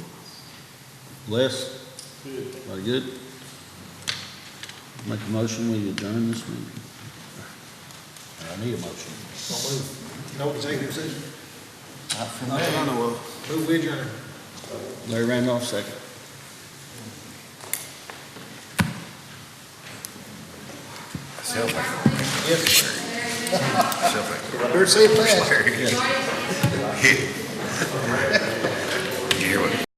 Les? Very good. Make a motion, we adjourn this meeting. I need a motion. So move. No executive session? Not from Not that I know of. Move we adjourn. Larry Randolph, second. Yes. Self-explanatory. Better say it fast. Larry. Yeah.